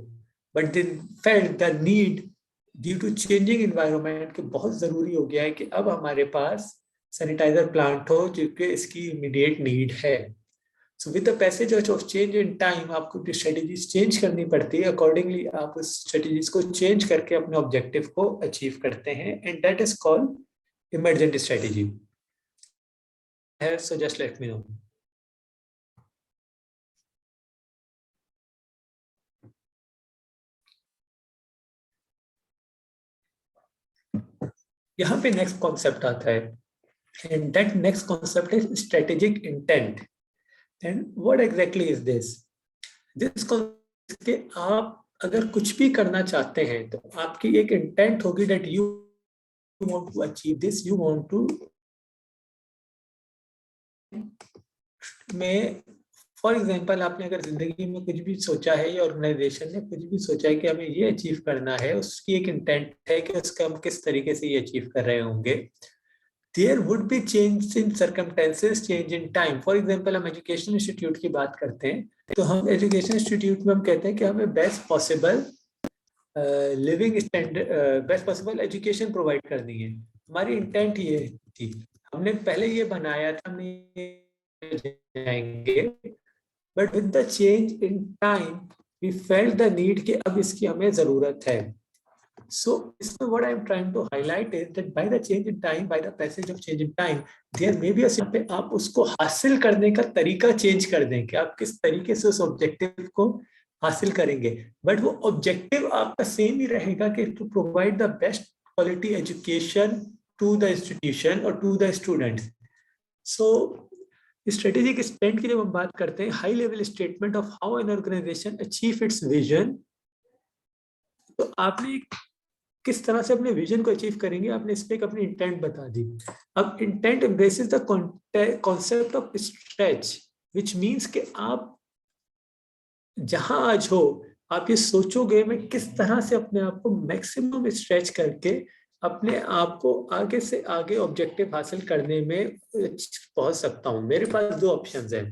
Speaker 1: but they felt the need due to changing environment कि बहुत जरूरी हो गया है कि अब हमारे पास सैनिटाइजर प्लांट हो, क्योंकि इसकी इमीडिएट नीड है. So with the passage of change in time आपको स्ट्रेटेजीज चेंज करनी पड़ती है. अकॉर्डिंगली आप उस स्ट्रेटेजीज को चेंज करके अपने ऑब्जेक्टिव को अचीव करते हैं, and that is called emergent strategy. So just let me no. यहाँ पे नेक्स्ट कॉन्सेप्ट आता है, and that next concept is strategic intent. And what exactly is this? This concept के आप अगर कुछ भी करना चाहते हैं तो आपकी एक इंटेंट होगी that you want to achieve this, you want to में फॉर एग्जाम्पल आपने अगर जिंदगी में कुछ भी सोचा है या ऑर्गेनाइजेशन ने कुछ भी सोचा है कि हमें ये अचीव करना है, उसकी एक इंटेंट है कि उसका हम किस तरीके से ये अचीव कर रहे होंगे। There would be change in circumstances, change in time. For example हम एजुकेशन इंस्टीट्यूट की बात करते हैं, तो हम एजुकेशन इंस्टीट्यूट में हम कहते हैं कि हमें best possible living standard, best possible education provide करनी है। हमारी इंटेंट ये थी, हमने पहले ये बनाया था, हमने जाएंगे, but with the change in time we felt the need कि अब इसकी हमें जरूरत है। So what I'm trying to highlight is that by the change in time, by the passage of change in time, there may be a पे आप उसको हासिल करने का तरीका चेंज कर दें कि आप किस तरीके से उस ऑब्जेक्टिव को हासिल करेंगे, बट वो ऑब्जेक्टिव आपका सेम ही रहेगा कि to provide the best quality education to the institution और to the students. So strategic stent की जब हम बात करते हैं, high level statement of how an organization achieve its vision, तो आपने किस तरह से अपने विजन को अचीव करेंगे, आपने इस पे एक अपनी इंटेंट बता दी। अब intent embraces the concept of stretch, which means कि आप जहां आज हो, आप ये सोचोगे मैं किस तरह से अपने आप को मैक्सिमम स्ट्रेच करके अपने आप को आगे से आगे ऑब्जेक्टिव हासिल करने में पहुंच सकता हूं। मेरे पास दो ऑप्शंस हैं।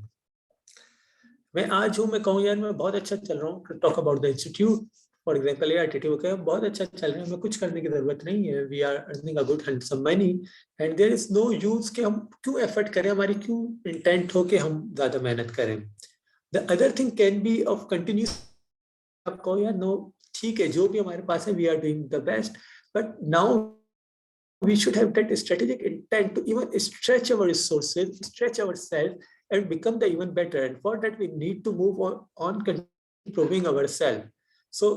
Speaker 1: मैं आज हूं, मैं कहूँ यार मैं बहुत अच्छा चल रहा हूँ, talk about the institute for example, या एटीट्यूड का बहुत अच्छा चल रहा है, हमें कुछ करने की जरूरत नहीं है, we are earning a good handsome money and there is no use कि हम क्यों एफर्ट करें, हमारी क्यों इंटेंट हो कि हम ज्यादा मेहनत करें। The other thing can be of continuous, आपको यार नो ठीक है जो भी हमारे पास है we are doing the best, but now we should have that strategic intent to even stretch our resources, stretch ourselves and become the even better, and for that we need to move on improving ourselves. So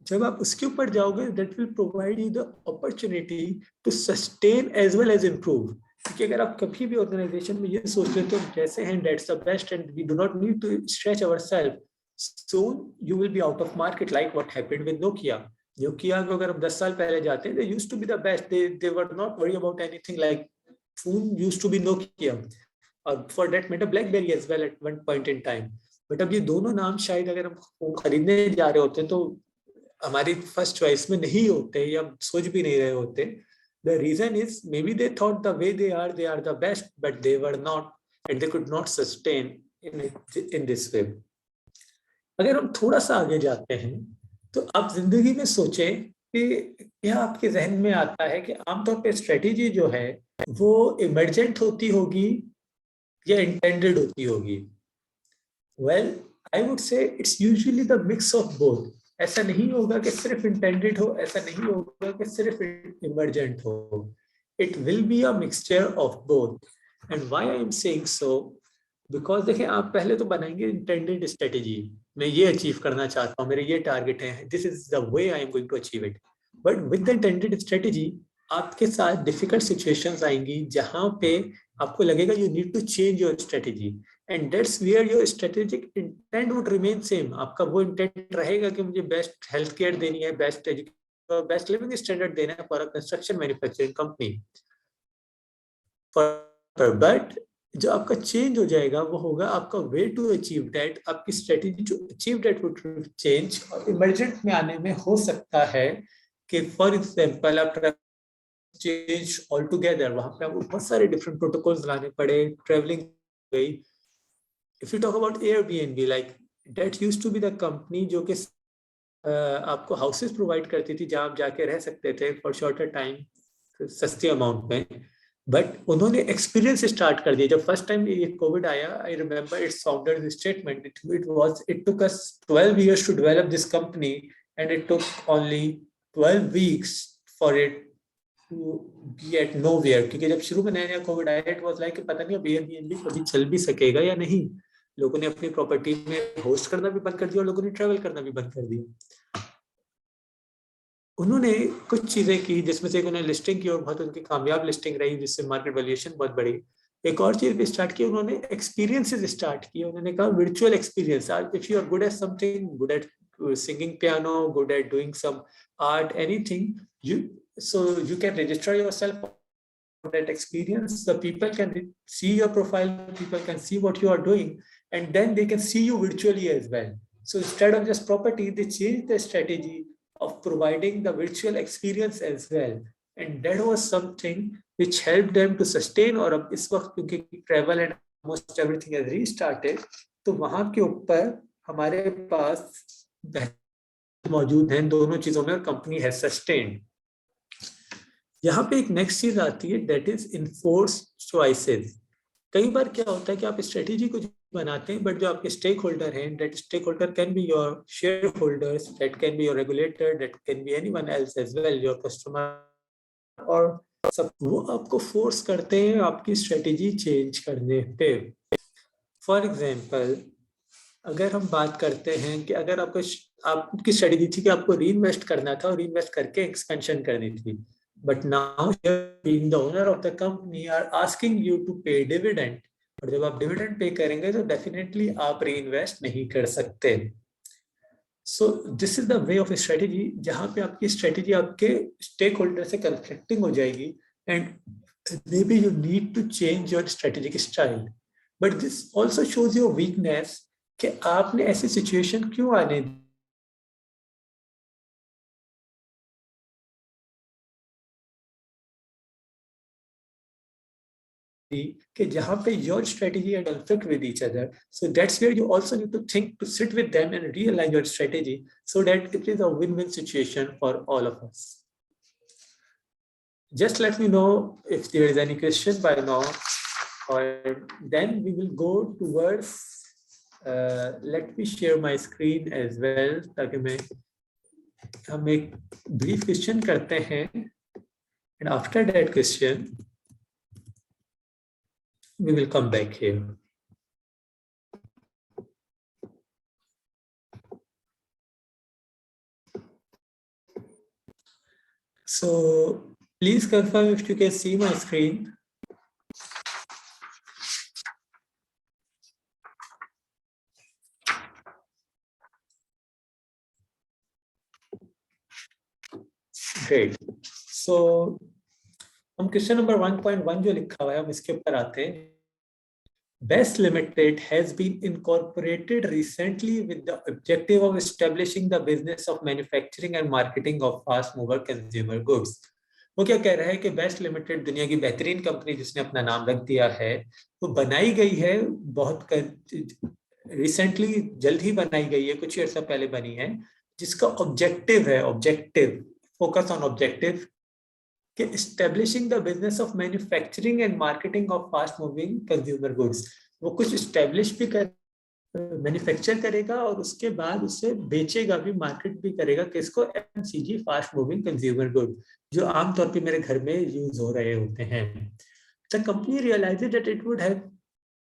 Speaker 1: जब आप उसके ऊपर जाओगे that will provide you the opportunity to sustain as well as improve। क्योंकि अगर आप कभी भी ऑर्गेनाइजेशन में ये सोच लेते हो जैसे हैं that's the best and we do not need to stretch ourselves, soon you will be out of market, like what happened with Nokia। Nokia को अगर हम 10 साल पहले जाते हैं, they used to be the best, they were not worried about anything, like phone used to be Nokia or for that matter BlackBerry as well at one point in time। But अब ये दोनों नाम शायद अगर हम phone खरीदने जा रहे होते हैं तो हमारी फर्स्ट चॉइस में नहीं होते या सोच भी नहीं रहे होते। The reason is may B they thought the way they are the best, but they were not and they could not sustain in this way. अगर हम थोड़ा सा आगे जाते हैं तो आप जिंदगी में सोचें कि क्या आपके जहन में आता है कि आमतौर पे स्ट्रेटेजी जो है वो इमरजेंट होती होगी या इंटेंडेड होती होगी? Well I would say it's usually the mix of both. ऐसा नहीं होगा कि सिर्फ इंटेंडेड हो, ऐसा नहीं होगा कि सिर्फ इमरजेंट हो, it will be a mixture of both. And why I am saying so, because देखिए आप पहले तो बनाएंगे इंटेंडेड स्ट्रेटेजी, मैं ये अचीव करना चाहता हूँ, मेरे ये टारगेट है, this is the way I am going to achieve it. But with the intended strategy आपके साथ डिफिकल्ट सिचुएशंस आएंगी जहां पे आपको लगेगा you need to change your strategy, and that's where your strategic intent would remain same. आपका वो intent रहेगा कि मुझे बेस्ट हेल्थ केयर देनी है, best education, best living standard देना है for a construction manufacturing company. But जो आपका चेंज हो जाएगा वो होगा आपका वे टू अचीव दैट, आपकी strategy to achieve that would change. और इमरजेंट में आने में हो सकता है कि फॉर एग्जांपल आप चेंज ऑल टुगेदर, वहां पे आपको बहुत सारे डिफरेंट प्रोटोकॉल्स लाने पड़े, ट्रेवलिंग गई। If you talk about Airbnb, like that used to be the company जो कि आपको हाउसेस प्रोवाइड करती थी जहां आप जाके रह सकते थे फॉर शॉर्टर टाइम, सस्ते अमाउंट में। बट उन्होंने एक्सपीरियंस स्टार्ट कर दिया जब फर्स्ट टाइम ये कोविड आया। I remember its founders statement, it took us 12 years to develop this company and it took only 12 weeks for it to be at nowhere. क्योंकि जब शुरू में नया नया कोविड आया, इट वाज लाइक पता नहीं अब एयरबीएनबी कभी चल भी सकेगा या नहीं। लोगों ने अपनी प्रॉपर्टी में होस्ट करना भी बंद कर दिया और लोगों ने ट्रैवल करना भी बंद कर दिया। उन्होंने कुछ चीजें की जिसमें से उन्होंने लिस्टिंग की और बहुत उनकी कामयाब लिस्टिंग रही जिससे मार्केट वैल्यूएशन बहुत बढ़ी। एक और चीज भी स्टार्ट की, उन्होंने एक्सपीरियंसेस स्टार्ट किए। उन्होंने कहा virtual experience, if you are good at something, good at singing piano, good at doing some art, anything, you so you can register yourself on that experience. The people can see your profile, people can see what you are doing, and then they can see you virtually as well. So instead of just property, they changed the strategy of providing the virtual experience as well, and that was something which helped them to sustain. और अब इस वक्त क्योंकि travel and almost everything has restarted, तो वहां के ऊपर हमारे पास मौजूद हैं दोनों चीजों में, और कंपनी है सस्टेन्ड। यहाँ पे एक नेक्स्ट चीज आती है, दैट इज इनफोर्स चॉइसेस। कई बार क्या होता है कि आप स्ट्रेटेजी कुछ बनाते हैं, बट जो आपके स्टेक होल्डर हैं, that stake holder can be your share holders, that can be your regulator, that can be anyone else as well, your customer, और सब वो आपको फोर्स करते हैं आपकी स्ट्रेटेजी चेंज करने पे। फॉर एग्जाम्पल, अगर हम बात करते हैं कि अगर आपकी स्ट्रेटेजी थी कि आपको रीइन्वेस्ट करना था और रीइन्वेस्ट करके एक्सपेंशन करनी थी, but now being the owner of the company are asking you to pay dividend, और जब आप डिविडेंड पे करेंगे तो डेफिनेटली आप रीइन्वेस्ट नहीं कर सकते। So this is the way of strategy, जहां पे आपकी स्ट्रेटेजी आपके स्टेक होल्डर से कन्फ्लिक्टिंग हो जाएगी, and may be you need to change your strategic style. But this also shows your weakness कि आपने ऐसी सिचुएशन क्यों आने दी कि जहां पे your strategy and conflict with each other. So that's where you also need to think to sit with them and realise your strategy so that it is a win win situation for all of us. Just let me know if there is any question by now, or then we will go towards let me share my screen as well, ताकि हम एक brief question करते हैं, and after that question we will come back here. So please confirm if you can see my screen. Great. So हम question number 1.1 जो लिखा हुआ है हम इसके ऊपर आते हैं। BEST Limited has been incorporated recently with the objective of establishing the business of manufacturing and marketing of fast mover consumer goods. वो क्या कह रहा है कि बेस्ट लिमिटेड दुनिया की बेहतरीन कंपनी जिसने अपना नाम रख दिया है, वो बनाई गई है बहुत रिसेंटली, जल्द ही बनाई गई है, कुछ अर्सा पहले बनी है, जिसका ऑब्जेक्टिव है, ऑब्जेक्टिव, फोकस ऑन ऑब्जेक्टिव, कि establishing the business of manufacturing and marketing of fast moving consumer goods। वो कुछ establish भी कर मैन्युफैक्चर करेगा और उसके बाद उसे बेचेगा भी, मार्केट भी करेगा, किसको? FMCG, fast moving consumer good, जो आमतौर पे मेरे घर में यूज हो रहे होते हैं। The company realized that it would have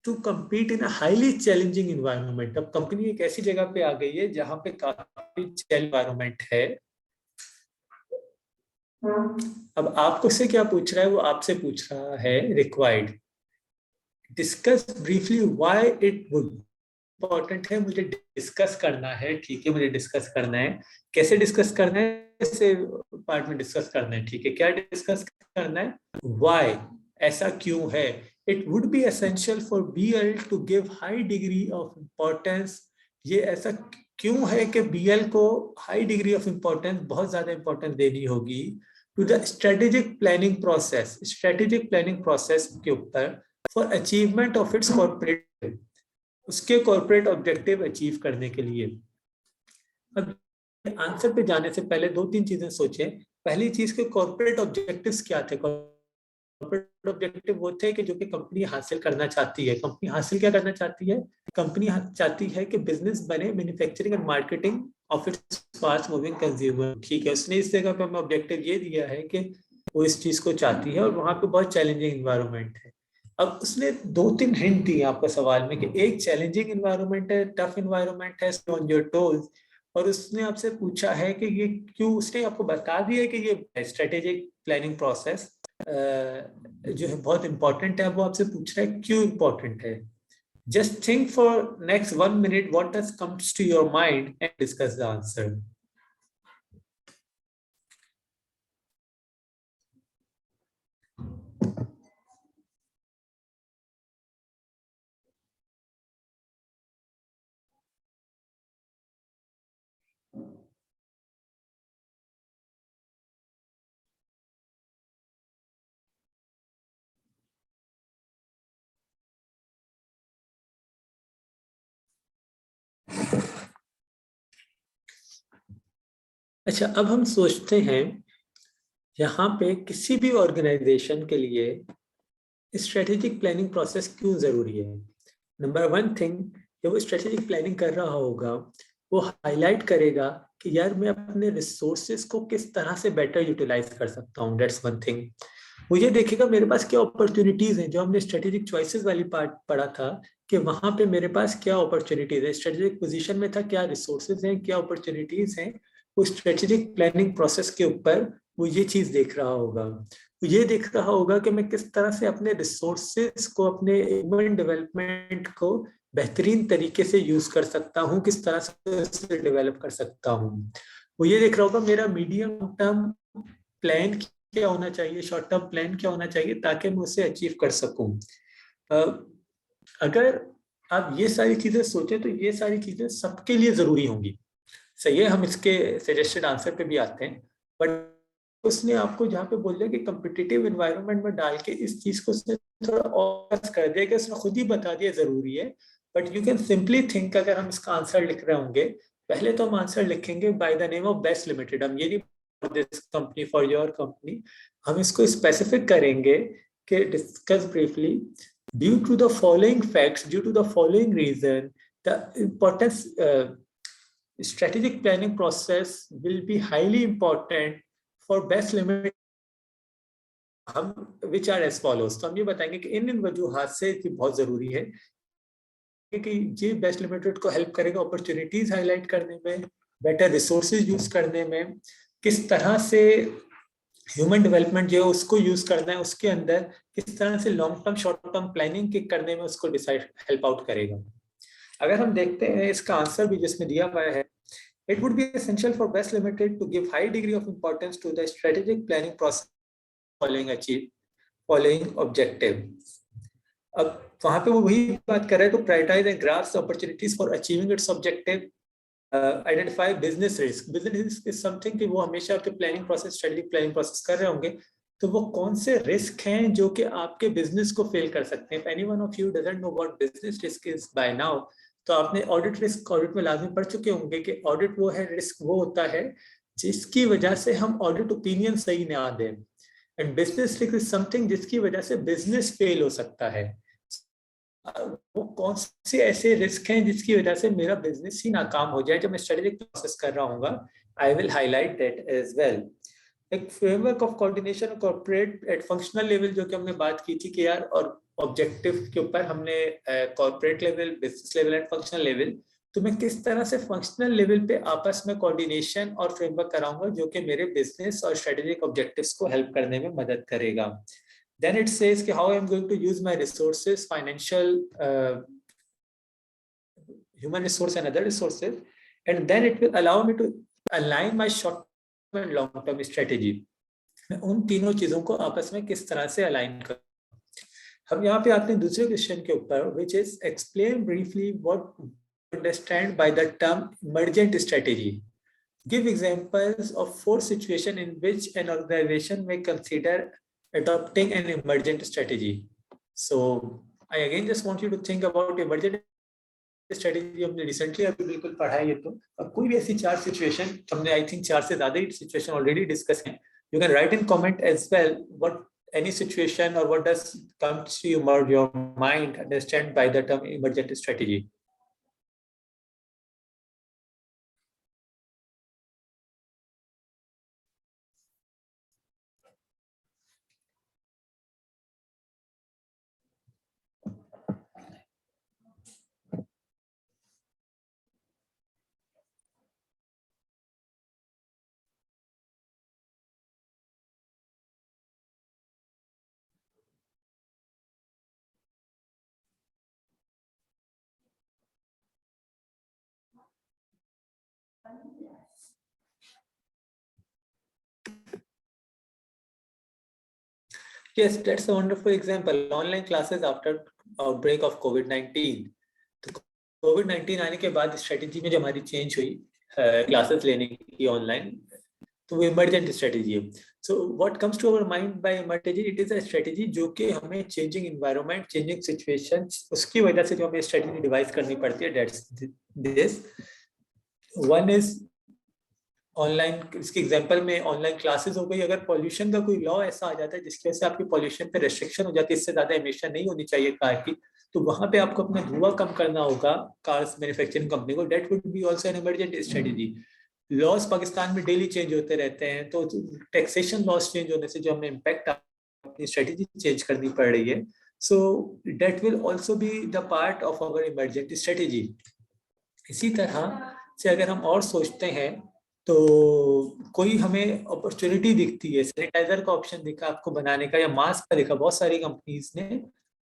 Speaker 1: to compete in a highly challenging environment। अब कंपनी एक ऐसी जगह पे आ गई है जहां पे काफी चैलेंजिंग एनवायरनमेंट है। अब आपको से क्या पूछ रहा है, वो आपसे पूछ रहा है required discuss briefly why it would, important है, मुझे डिस्कस करना है, ठीक है, मुझे डिस्कस करना है। कैसे डिस्कस करना है? ऐसे पार्ट में डिस्कस करना है, ठीक है। क्या डिस्कस करना है? व्हाई, ऐसा क्यों है। It would be essential for BL to give high degree of importance, ये ऐसा क्यों है कि बीएल को हाई डिग्री ऑफ इंपॉर्टेंस, बहुत ज्यादा इंपॉर्टेंस देनी होगी to the strategic planning process, strategic planning process के ऊपर, for achievement of its corporate, उसके कॉर्पोरेट ऑब्जेक्टिव अचीव करने के लिए। अब आंसर पे जाने से पहले दो तीन चीजें सोचें। पहली चीज के कॉर्पोरेट ऑब्जेक्टिव्स क्या थे? कॉर्पोरेट ऑब्जेक्टिव वो थे कि जो कि कंपनी हासिल करना चाहती है। कंपनी हासिल क्या करना चाहती है? कंपनी चाहती है कि बिजनेस बने manufacturing and marketing of its fast moving consumer, ठीक है। उसने इस जगह पे हमें ऑब्जेक्टिव ये दिया है कि वो इस चीज को चाहती है और वहां पे बहुत चैलेंजिंग एनवायरनमेंट है। अब उसने दो तीन हिंट दिए आपको सवाल में कि एक चैलेंजिंग एनवायरनमेंट है, टफ एनवायरनमेंट है, ऑन योर टोज, और उसने आपसे पूछा है कि ये क्यों, उसने आपको बता दिया कि ये स्ट्रेटेजिक प्लानिंग प्रोसेस जो है बहुत इंपॉर्टेंट है, वो आपसे पूछ रहा है क्यों इंपॉर्टेंट है. Just think for next 1 minute what does comes to your mind and discuss the answer. अच्छा, अब हम सोचते हैं यहाँ पे किसी भी ऑर्गेनाइजेशन के लिए स्ट्रेटेजिक प्लानिंग प्रोसेस क्यों जरूरी है. नंबर वन थिंग, जब वो स्ट्रेटेजिक प्लानिंग कर रहा होगा वो हाईलाइट करेगा कि यार मैं अपने रिसोर्सेज को किस तरह से बेटर यूटिलाइज कर सकता हूँ. That's one thing. वो ये देखेगा मेरे पास क्या अपॉर्चुनिटीज हैं, जो हमने स्ट्रेटेजिक चॉइसेस वाली पार्ट पढ़ा था कि वहां पे मेरे पास क्या अपॉर्चुनिटीज है, स्ट्रेटेजिक पोजीशन में था, क्या रिसोर्सेज हैं, क्या अपॉर्चुनिटीज हैं. वो स्ट्रेटेजिक प्लानिंग प्रोसेस के ऊपर वो ये चीज देख रहा होगा. वो ये देख रहा होगा कि मैं किस तरह से अपने रिसोर्सेज को, अपने ह्यूमन डेवलपमेंट को बेहतरीन तरीके से यूज कर सकता हूँ, किस तरह से उसे डेवलप कर सकता हूँ. वो ये देख रहा होगा मेरा मीडियम टर्म प्लान क्या होना चाहिए, शॉर्ट टर्म प्लान क्या होना चाहिए, ताकि मैं उसे अचीव कर सकूं. अगर आप ये सारी चीजें सोचें तो ये सारी चीजें सबके लिए जरूरी होंगी. सही है, हम इसके सजेस्टेड आंसर पे भी आते हैं. बट उसने आपको जहाँ पे बोल दिया कि कम्पिटिटिव एनवायरनमेंट में डाल के इस चीज को उसने थोड़ा और कर दिया कि उसने खुद ही बता दिया जरूरी है. But you can simply think, अगर हम इसका आंसर लिख रहे होंगे, पहले तो हम आंसर लिखेंगे by the name of Best Limited. हम ये नहीं this company for your company, हम इसको स्पेसिफिक करेंगे कि discuss briefly due to the following facts, due to the following reason the importance strategic planning process will be highly important for best limit. हम which are as follows, तो हम ये बताएंगे कि इन इन वजूहात से ये बहुत जरूरी है कि ये बेस्ट लिमिटेड को हेल्प करेगा अपॉर्चुनिटीज हाईलाइट करने में, बेटर रिसोर्सेज यूज करने में, किस तरह से ह्यूमन डेवलपमेंट जो है उसको यूज करना है, उसके अंदर किस तरह से long term short term planning के करने में उसको डिसाइड हेल्प आउट करेगा. अगर हम देखते हैं इसका आंसर भी जिसमें दिया हुआ है, it would be essential for Best Limited to give high degree of importance to the strategic planning process following objective. अब वहां पे वो वही बात कर रहे हैं, to prioritize and grasp the opportunities for achieving its objective, identify business risk. Business risk is something कि वो हमेशा आपके planning process, strategic planning process कर रहे होंगे, तो वो कौन से रिस्क हैं जो कि आपके बिजनेस को फेल कर सकते हैं. If anyone of you doesn't know what business risk is by now, तो आपने ऑडिट रिस्क, ऑडिट में लाजमी पढ़ चुके होंगे कि ऑडिट वो है, रिस्क वो होता है जिसकी वजह से हम ऑडिट ओपिनियन सही ना दें. And business risk is something जिसकी वजह से बिजनेस फेल हो सकता है. वो कौन से ऐसे रिस्क हैं जिसकी वजह से मेरा बिजनेस ही नाकाम हो जाए, जब मैं स्ट्रेटेजिक प्रोसेस कर रहा हूँ, I will highlight that as well. एक framework of coordination corporate at functional level, जो कि हमने बात की थी कि यार, और ऑब्जेक्टिव के ऊपर हमने corporate level, business level and functional level, तो मैं किस तरह से फंक्शनल लेवल पे आपस में कोऑर्डिनेशन और फ्रेमवर्क कराऊंगा जो कि मेरे बिजनेस और स्ट्रेटेजिक ऑब्जेक्टिव्स को हेल्प करने में मदद करेगा. Then it says कि how I am going to use my resources, financial, human resource and other resources, and then it will allow me to align my short term and long term strategy. मैं उन तीनों चीजों को आपस में किस तरह से अलाइन करूं. हम यहाँ पे आते हैं दूसरे क्वेश्चन के ऊपर, which is explain briefly what understand by the term emergent strategy. Give examples of 4 situations in which an organization may consider adopting an emergent strategy. So I again just want you to think about emergent strategy. हमने recently अभी बिल्कुल पढ़ा है ये, तो अब कोई भी ऐसी 4 सिचुएशन, हमने आई थिंक 4 से ज्यादा ही सिचुएशन ऑलरेडी डिस्कस हैं. You can write in comment as well what any situation or what does come to your mind understand by the term emergent strategy. Yes, that's a wonderful example. Online classes after outbreak of COVID-19. तो COVID-19 आने के बाद strategy में जो हमारी change हुई classes लेने की ऑनलाइन, तो वो इमरजेंट स्ट्रेटेजी है. So what comes to our mind by emergent, it is a strategy जो कि हमें चेंजिंग एनवायरनमेंट, चेंजिंग सिचुएशंस, उसकी वजह से जो हमें स्ट्रेटेजी डिवाइस करनी पड़ती है. That's this one is online. इसके एग्जांपल में ऑनलाइन क्लासेस हो गई. अगर पॉल्यूशन का कोई लॉ ऐसा आ जाता है जिसकी वजह से आपकी पॉल्यूशन पे रेस्ट्रिक्शन हो जाती है, इससे ज्यादा एमिशन नहीं होनी चाहिए कार की, तो वहां पे आपको अपना धुआं कम करना होगा कार्स मैन्युफैक्चरिंग कंपनी को. That would be also an emergent strategy. Loss Pakistan में डेली चेंज होते रहते हैं, तो टैक्सेशन लॉस चेंज होने से जो हमें इम्पैक्ट, अपनी स्ट्रेटेजी चेंज करनी पड़ रही है. So that will also be the part of our emergent strategy. इसी तरह से अगर हम और सोचते हैं, तो कोई हमें अपॉर्चुनिटी दिखती है, सैनिटाइजर का ऑप्शन दिखा आपको बनाने का, या मास्क का दिखा, बहुत सारी कंपनीज ने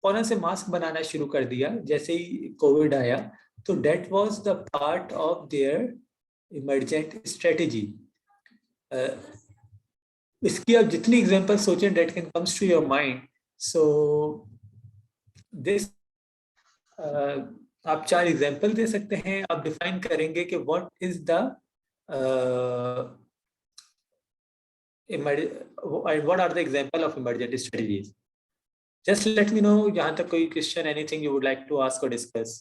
Speaker 1: फौरन से मास्क बनाना शुरू कर दिया जैसे ही कोविड आया. तो that was the part of their emergent strategy. इसकी आप जितनी एग्जांपल सोचें that can comes to your mind. So this आप 4 एग्जांपल दे सकते हैं. आप डिफाइन करेंगे कि what is the what are the example of emergent strategies. Just let me know जहां तक कोई question, anything you would like to ask or discuss.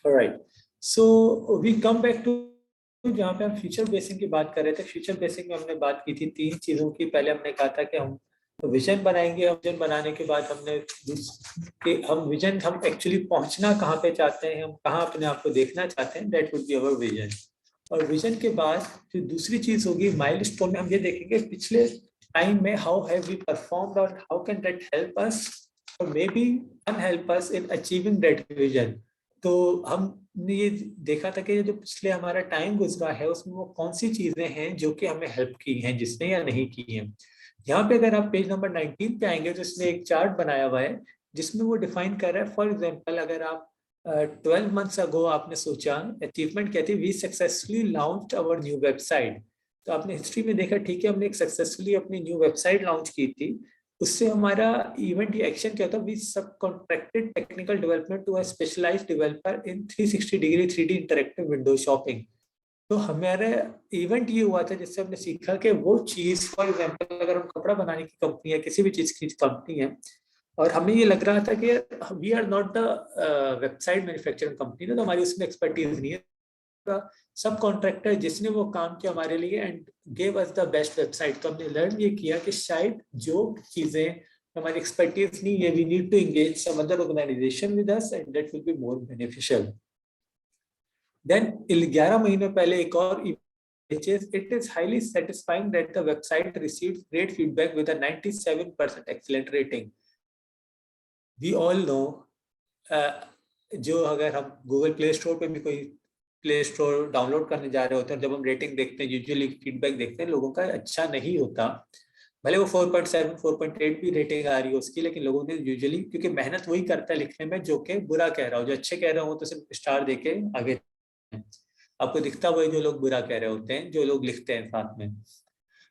Speaker 1: All right, so we come back to जहाँ पे हम future basin की बात कर रहे थे. फ्यूचर बेसिंग में हमने बात की थी 3 चीजों की. पहले हमने कहा था कि हम विजन बनाएंगे. विजन बनाने के बाद हमने कि हम एक्चुअली पहुंचना कहाँ पे चाहते हैं, हम कहाँ अपने आप को देखना चाहते हैं. That would be our vision. और विजन के बाद फिर दूसरी चीज होगी माइलस्टोन में. हम ये देखेंगे पिछले टाइम में हाउ हैव वी परफॉर्म्ड और how can that help us और maybe unhelp us in achieving that vision. तो हमने ये देखा था कि जो पिछले हमारा टाइम गुजरा है उसमें वो कौन सी चीजें हैं जो कि हमें हेल्प की हैं, जिसने या नहीं की हैं. यहाँ पे अगर आप पेज नंबर 19 पे आएंगे तो इसमें एक चार्ट बनाया हुआ है जिसमें वो डिफाइन कर रहा है. फॉर एग्जांपल अगर आप 12 मंथ्स अगो आपने सोचा अचीवमेंट क्या थी, we successfully launched our new website. तो आपने हिस्ट्री में देखा, ठीक है, हमने एक सक्सेसफुली अपनी न्यू वेबसाइट लॉन्च की थी. उससे हमारा इवेंट या एक्शन क्या होता है, we subcontracted technical development to a specialised developer in 360 degree 3D interactive window shopping. तो हमारा इवेंट ये हुआ था जिससे हमने सीखा कि वो चीज, फॉर एग्जांपल अगर हम कपड़ा बनाने की कंपनी है, किसी भी चीज की कंपनी है, और हमें ये लग रहा था कि we are not the website manufacturing company, तो हमारी उसमें एक्सपर्टीज नहीं है. सब कॉन्ट्रैक्टर जिसने वो काम किया हमारे लिए and gave us the best website. तो हमने लर्न ये किया कि शायद जो चीजें हमारी एक्सपर्टीज नहीं है, we need to engage some other organisation with us and that will be more beneficial. Then 11 महीने पहले एक और it is highly satisfying that the website received great feedback with a 97% excellent rating. We all know जो अगर हम Google play store पे भी कोई प्ले स्टोर डाउनलोड करने जा रहे होते हैं, जब हम रेटिंग देखते हैं, यूजुअली फीडबैक देखते हैं, लोगों का अच्छा नहीं होता. भले वो 4.7 4.8 भी रेटिंग आ रही है उसकी, लेकिन लोगों ने यूजुअली, क्योंकि मेहनत वही करता है लिखने में जो कि बुरा कह रहा हो. जो अच्छे कह रहे हो तो सिर्फ स्टार देके आगे आपको दिखता हुआ जो लोग बुरा कह रहे होते हैं, जो लोग लिखते हैं साथ में.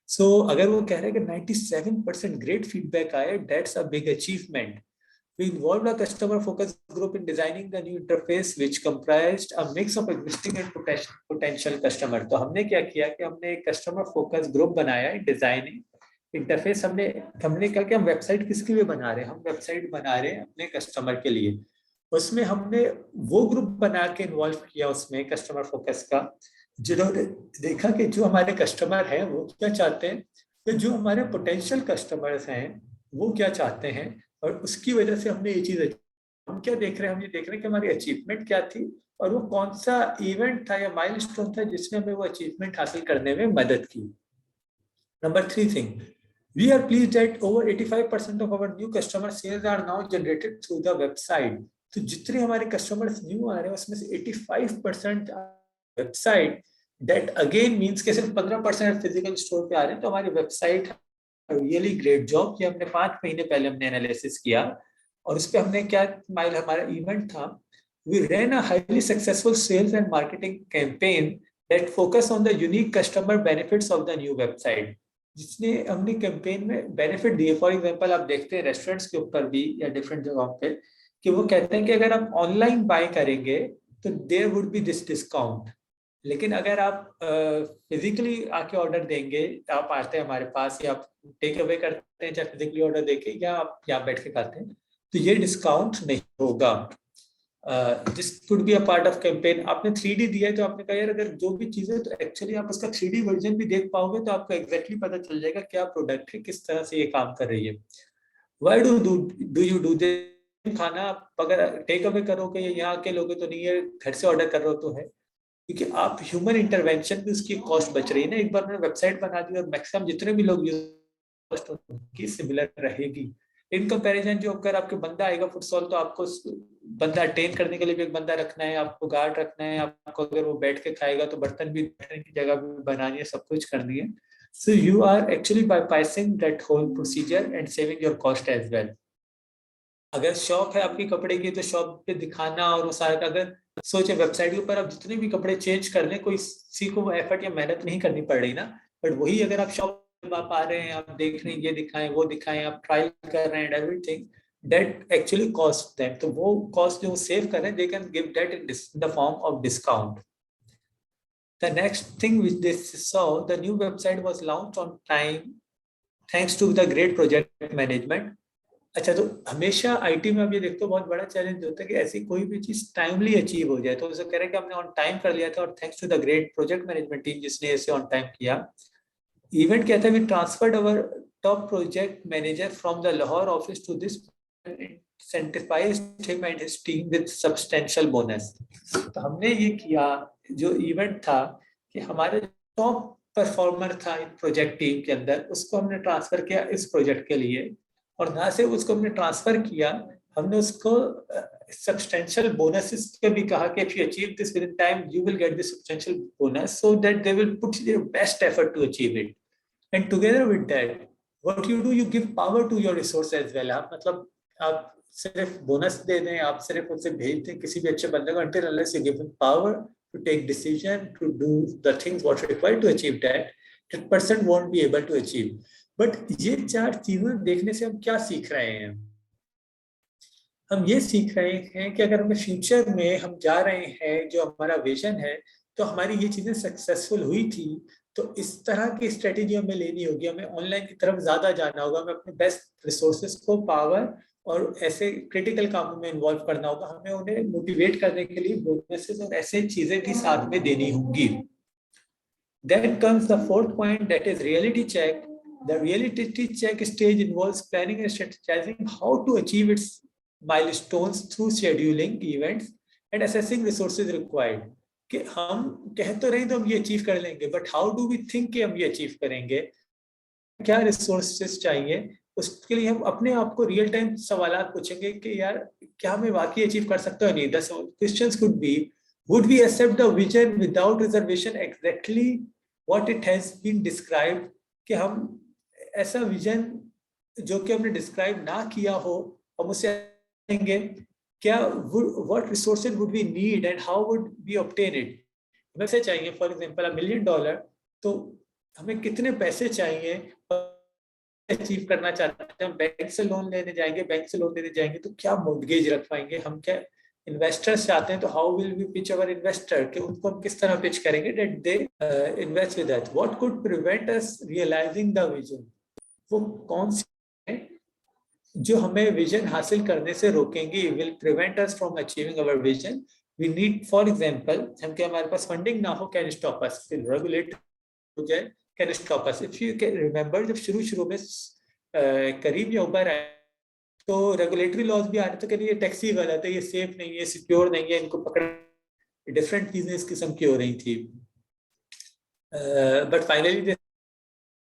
Speaker 1: सो अगर वो कह रहे हैं कि 97% ग्रेट फीडबैक आया, that's a big achievement. We involved a customer focus group in designing the new interface which comprised a mix of existing and potential customer. तो हमने क्या किया कि हमने एक कस्टमर फोकस ग्रुप बनाया है डिजाइनिंग इंटरफेस. हमने कहा कि हम वेबसाइट किसके लिए बना रहे हैं, हम वेबसाइट बना रहे हैं अपने कस्टमर के लिए. उसमें हमने वो ग्रुप बना के इन्वॉल्व किया उसमें कस्टमर फोकस का, जिन्होंने देखा कि जो हमारे कस्टमर हैं वो क्या चाहते हैं, तो जो हमारे पोटेंशियल कस्टमर्स हैं वो क्या चाहते हैं, और उसकी वजह से हमने ये चीज, हम क्या देख रहे हैं, हम ये देख रहे हैं कि हमारी अचीवमेंट क्या थी और वो कौन सा इवेंट था या माइलस्टोन था जिसने हमें वो अचीवमेंट हासिल करने में मदद की. Number 3 thing, we are pleased that over 85% of our new customer sales are now generated through the website. तो जितने हमारे कस्टमर्स न्यू आ रहे हैं उसमें से 85% वेबसाइट. दैट अगेन मींस के सिर्फ 15% फिजिकल स्टोर पे आ रहे हैं. तो हमारी वेबसाइट रियली ग्रेट जॉब कि हमने 5 महीने पहले हमने एनालिसिस किया और उस पर हमने क्या माइल हमारा इवेंट था. We ran a highly successful sales and marketing campaign that focused on the unique customer benefits of the new website. जिसने हमने कैंपेन में बेनिफिट दिए. फॉर एग्जांपल आप देखते हैं रेस्टोरेंट्स के ऊपर भी या डिफरेंट जगहों पे कि वो कहते हैं कि अगर आप ऑनलाइन बाय करेंगे तो there would be this discount. लेकिन अगर आप फिजिकली आके ऑर्डर देंगे, आप आते हैं हमारे पास या आप टेक अवे करते हैं चाहे फिजिकली ऑर्डर देके या आप यहाँ बैठ के खाते हैं, तो ये डिस्काउंट नहीं होगा. This could be a part of campaign. आपने 3D दिया है तो आपने कहा यार अगर जो भी चीजें तो एक्चुअली आप उसका 3D वर्जन भी देख पाओगे तो आपको एग्जैक्टली पता चल जाएगा क्या प्रोडक्ट है, किस तरह से ये काम कर रही है. Why do you do this? खाना आप अगर टेक अवे करोगे या यहाँ के लोगे तो नहीं है, घर से ऑर्डर कर रहे हो तो है, क्योंकि आप ह्यूमन इंटरवेंशन भी उसकी कॉस्ट बच रही है ना. एक बार मैंने वेबसाइट बना दी और मैक्सिमम जितने भी लोग यूज कॉस्ट उनकी सिमिलर रहेगी. इन कंपैरिजन जो अगर आपके बंदा आएगा फुटसॉल तो आपको बंदा अटेन करने के लिए भी एक बंदा रखना है, आपको गार्ड रखना है, आपको अगर वो बैठ के खाएगा तो बर्तन भी बैठने की जगह भी बनानी है, सब कुछ करनी है. So you are actually bypassing that whole procedure and saving your cost as well. अगर शॉप है आपकी कपड़े की तो शॉप पे दिखाना और वो सारा, अगर सोचे वेबसाइट के ऊपर आप जितने भी कपड़े चेंज कर लें, कोई किसी को वो एफर्ट या मेहनत नहीं करनी पड़ रही ना. बट वही अगर आप शॉप आप आ रहे हैं, आप देख रहे हैं, ये दिखाएं वो दिखाएं, आप ट्रायल कर रहे हैं everything, that actually cost them. तो वो कॉस्ट जो सेव कर रहे हैं, they can give that in the form of discount. The next thing which they saw, the new website was launched on time thanks to the great project management. अच्छा, तो हमेशा IT में आप ये देखते हो बहुत बड़ा चैलेंज होता है कि ऐसी कोई भी चीज टाइमली अचीव हो जाए. तो उसे कह रहे हैं कि हमने ऑन टाइम कर लिया था और thanks to the great project management team जिसने इसे ऑन टाइम किया. इवेंट कहता है we transferred our top project manager from the Lahore office to this, incentivized him and his team with substantial bonus. तो हमने ये किया, जो इवेंट था कि हमारे टॉप परफॉर्मर था प्रोजेक्ट टीम के अंदर, उसको हमने ट्रांसफर किया इस प्रोजेक्ट के लिए. और ना सिर्फ उसको हमने ट्रांसफर किया, हमने उसको सब्सटेंशियल बोनसेस के भी कहा कि if you achieve this within time you will get this substantial bonus so that they will put their best effort to achieve it. And together with that what you do, you give power to your resource as well. आप मतलब आप सिर्फ bonus दे दें, आप सिर्फ उसे भेज दें किसी भी अच्छे बंदे को, until unless you give him power to take decision to do the things what required to achieve that person won't be able to achieve. But ये 4 चीजें देखने से हम क्या सीख रहे हैं? हम ये सीख रहे हैं कि अगर हमें फ्यूचर में हम जा रहे हैं, जो हमारा विजन है, तो हमारी ये चीजें सक्सेसफुल हुई थी तो इस तरह की स्ट्रेटेजी हमें लेनी होगी. हमें ऑनलाइन की तरफ ज्यादा जाना होगा, हमें अपने बेस्ट रिसोर्सेज को पावर और ऐसे क्रिटिकल कामों में इन्वॉल्व करना होगा. हमें उन्हें मोटिवेट करने के लिए बोनसेस और ऐसे चीजें भी साथ में देनी होंगी. Then comes the fourth point, that is reality check. The reality check stage involves planning and strategizing how to achieve its milestones through scheduling events and assessing resources required. कि हम कह तो रहे हैं तो हम ये अचीव कर लेंगे, but how do we think कि हम ये अचीव करेंगे, क्या रिसोर्सेज चाहिए, उसके लिए हम अपने आप को रियल टाइम सवाल पूछेंगे कि यार क्या मैं वाकई अचीव कर सकता हूँ नहीं. The questions could be, would we accept the vision without reservation exactly what it has been described? कि हम ऐसा विजन जो कि हमने डिस्क्राइब ना किया हो हम उसे लेंगे. क्या what resources would we need and how would we obtain it? हमें से चाहिए फॉर एग्जांपल $1 million, तो हमें कितने पैसे चाहिए अचीव करना चाहते हैं? हम बैंक से लोन लेने जाएंगे तो क्या मॉर्गेज रख पाएंगे? हम क्या इन्वेस्टर्स चाहते हैं तो how will we pitch our investor, कि उनको हम किस तरह पिच करेंगे that they invest with us. What could prevent us realising the vision? वो कौन सी है जो हमें विजन हासिल करने से रोकेंगी, will prevent us from achieving our vision. We need for example, हम क्या हमारे पास फंडिंग ना हो, कैन स्टॉप अस, रेगुलेट हो जाए, can stop us. If you can remember, जब शुरू में करीम या उबर आए तो रेगुलेटरी लॉज भी आ रहे थे कि ये टैक्सी गलत है, ये सेफ नहीं है, सिक्योर नहीं है, इनको पकड़, डिफरेंट चीजें इस किस्म की हो रही थी. बट फाइनली दे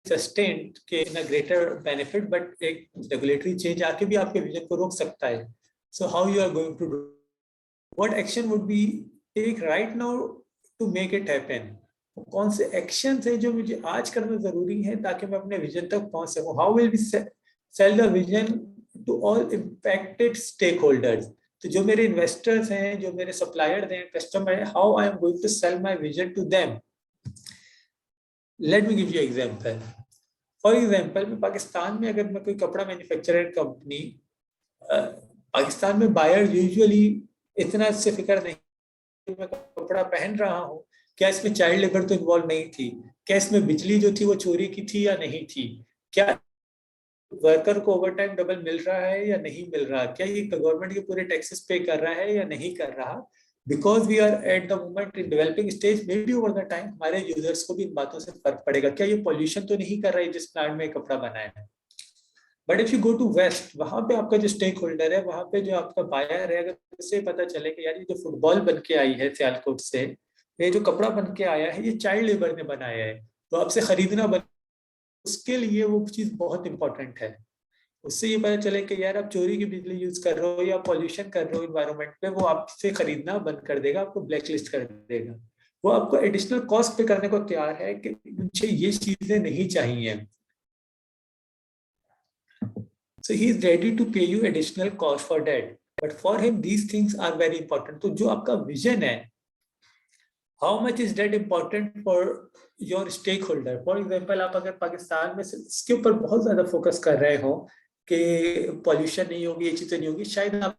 Speaker 1: सस्टेन्ड के in a greater benefit, but एक रेगुलेटरी चेंज आके भी आपके विजन को रोक सकता है. So how you are going to do, what action would be take right now to make it happen? कौन से एक्शन है जो मुझे आज करना जरूरी है ताकि मैं अपने विजन तक पहुंच सकूं. How will be sell the vision to all impacted stakeholders. तो जो मेरे इन्वेस्टर्स हैं, जो मेरे सप्लायर्स हैं, कस्टमर है, how I am going to sell my vision to them. Let me give you example. For example, मैं पाकिस्तान में अगर मैं कोई कपड़ा मैन्युफैक्चरर कंपनी, पाकिस्तान में बायर यूजुअली इतना इससे फिक्र नहीं, मैं कपड़ा पहन रहा हूँ, क्या इसमें चाइल्ड लेबर तो इन्वॉल्व नहीं थी, क्या इसमें बिजली जो थी वो चोरी की थी या नहीं थी, क्या वर्कर को ओवर टाइम डबल मिल रहा है या नहीं मिल रहा, क्या ये गवर्नमेंट के पूरे टैक्सेस पे कर रहा है या नहीं कर रहा. Because we are at the moment in developing stage, may be over the time हमारे यूजर्स को भी इन बातों से फर्क पड़ेगा, क्या ये पॉल्यूशन तो नहीं कर रहा है जिस प्लांट में कपड़ा बनाया है. But if you go to west, वहां पे आपका जो स्टेक होल्डर है, वहां पे जो आपका बायर है, अगर उससे पता चले कि यार ये जो फुटबॉल बन के आई है सियालकोट से, ये जो कपड़ा बन के आया है, ये चाइल्ड लेबर ने बनाया है, तो आपसे खरीदना बन, उसके लिए वो चीज बहुत इंपॉर्टेंट है. उससे ये पता चले कि यार आप चोरी की बिजली यूज कर रहे हो या पॉल्यूशन कर रहे हो इन्वायरमेंट पे, वो आपसे खरीदना बंद कर देगा, आपको ब्लैक लिस्ट कर देगा. वो आपको एडिशनल कॉस्ट पे करने को तैयार है कि मुझे ये चीजें नहीं चाहिए. So he is ready to pay you additional cost for that. But for him, these things are very important. तो जो आपका विजन है, how much is that important for your stakeholder? For example, आप अगर पाकिस्तान में इसके ऊपर बहुत ज्यादा फोकस कर रहे हो कि पॉल्यूशन नहीं होगी, ये चीजें नहीं होगी, शायद आप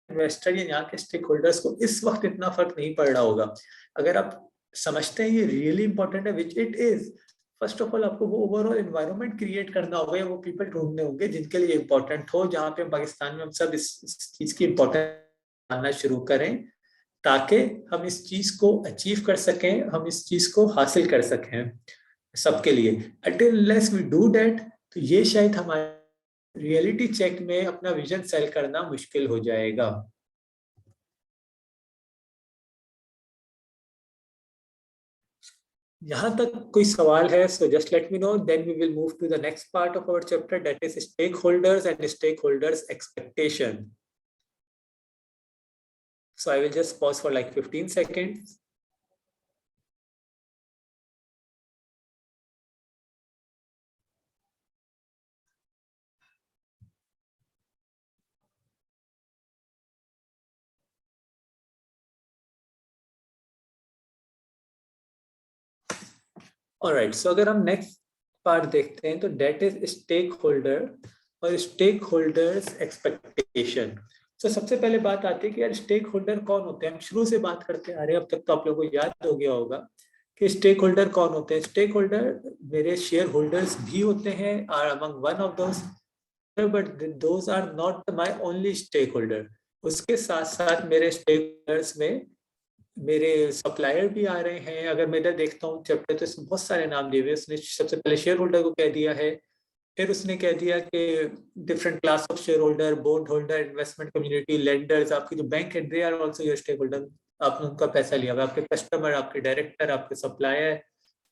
Speaker 1: इन्वेस्टर या यहाँ के स्टेक होल्डर्स को इस वक्त इतना फर्क नहीं पड़ रहा होगा. अगर आप समझते हैं ये रियली इंपॉर्टेंट है, which it is, first of all आपको वो ओवरऑल एनवायरनमेंट क्रिएट करना होगा, या वो पीपल ढूंढने होंगे जिनके लिए इंपॉर्टेंट हो, जहाँ पे पाकिस्तान में हम सब इस चीज की इंपॉर्टेंस आना शुरू करें, ताकि हम इस चीज को अचीव कर सकें, हम इस चीज को हासिल कर सकें सबके लिए. अटिल लेस वी डू दैट, तो ये शायद हमारे रियलिटी चेक में अपना विजन सेल करना मुश्किल हो जाएगा. यहाँ तक कोई सवाल है, so just let me know, then we will move to the next part of our chapter, that is stakeholders and stakeholders expectation. So I will just pause for like 15 seconds. Alright, so अगर हम next part देखते हैं तो date is stake holder और stake holders expectation. तो सबसे पहले बात आती है कि यार स्टेक होल्डर कौन होते हैं. हम शुरू से बात करते आ रहे हैं, अब तक तो आप लोगों को याद हो गया होगा कि स्टेक होल्डर कौन होते हैं. स्टेक होल्डर मेरे शेयर होल्डर्स भी होते हैं, are among one of those, but those are not my only stakeholder. उसके साथ साथ मेरे स्टेक होल्डर्स में मेरे सप्लायर भी आ रहे हैं. अगर मैं इधर देखता हूँ चैप्टर, तो इसमें बहुत सारे नाम दिए हुए. उसने सबसे पहले शेयर होल्डर को कह दिया है, फिर उसने कह दिया कि different class of shareholder, bondholder, investment community, lenders, आपके जो बैंक है they are also your stakeholder. आपने उनका पैसा लिया हुआ, आपके कस्टमर, आपके डायरेक्टर, आपके सप्लायर,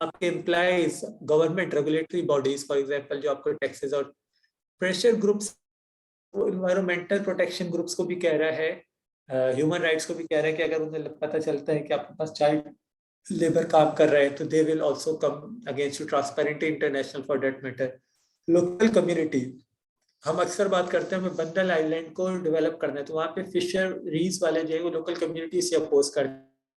Speaker 1: आपके employees, government regulatory bodies for example जो आपको टैक्सेस, और प्रेशर ग्रुप्स, वो इन्वायरमेंटल प्रोटेक्शन ग्रुप्स को भी कह रहा है, ह्यूमन राइट्स को भी कह रहा है कि अगर उन्हें पता चलता है कि आपके पास चाइल्ड लेबर काम कर रहे हैं तो they will also come against you. Transparent international for that matter. Local community, हम अक्सर बात करते हैं हमें बंदल आइलैंड को डेवलप करना है, तो वहाँ पे फिशरीज वाले जो है वो लोकल कम्युनिटी से अपोज करते,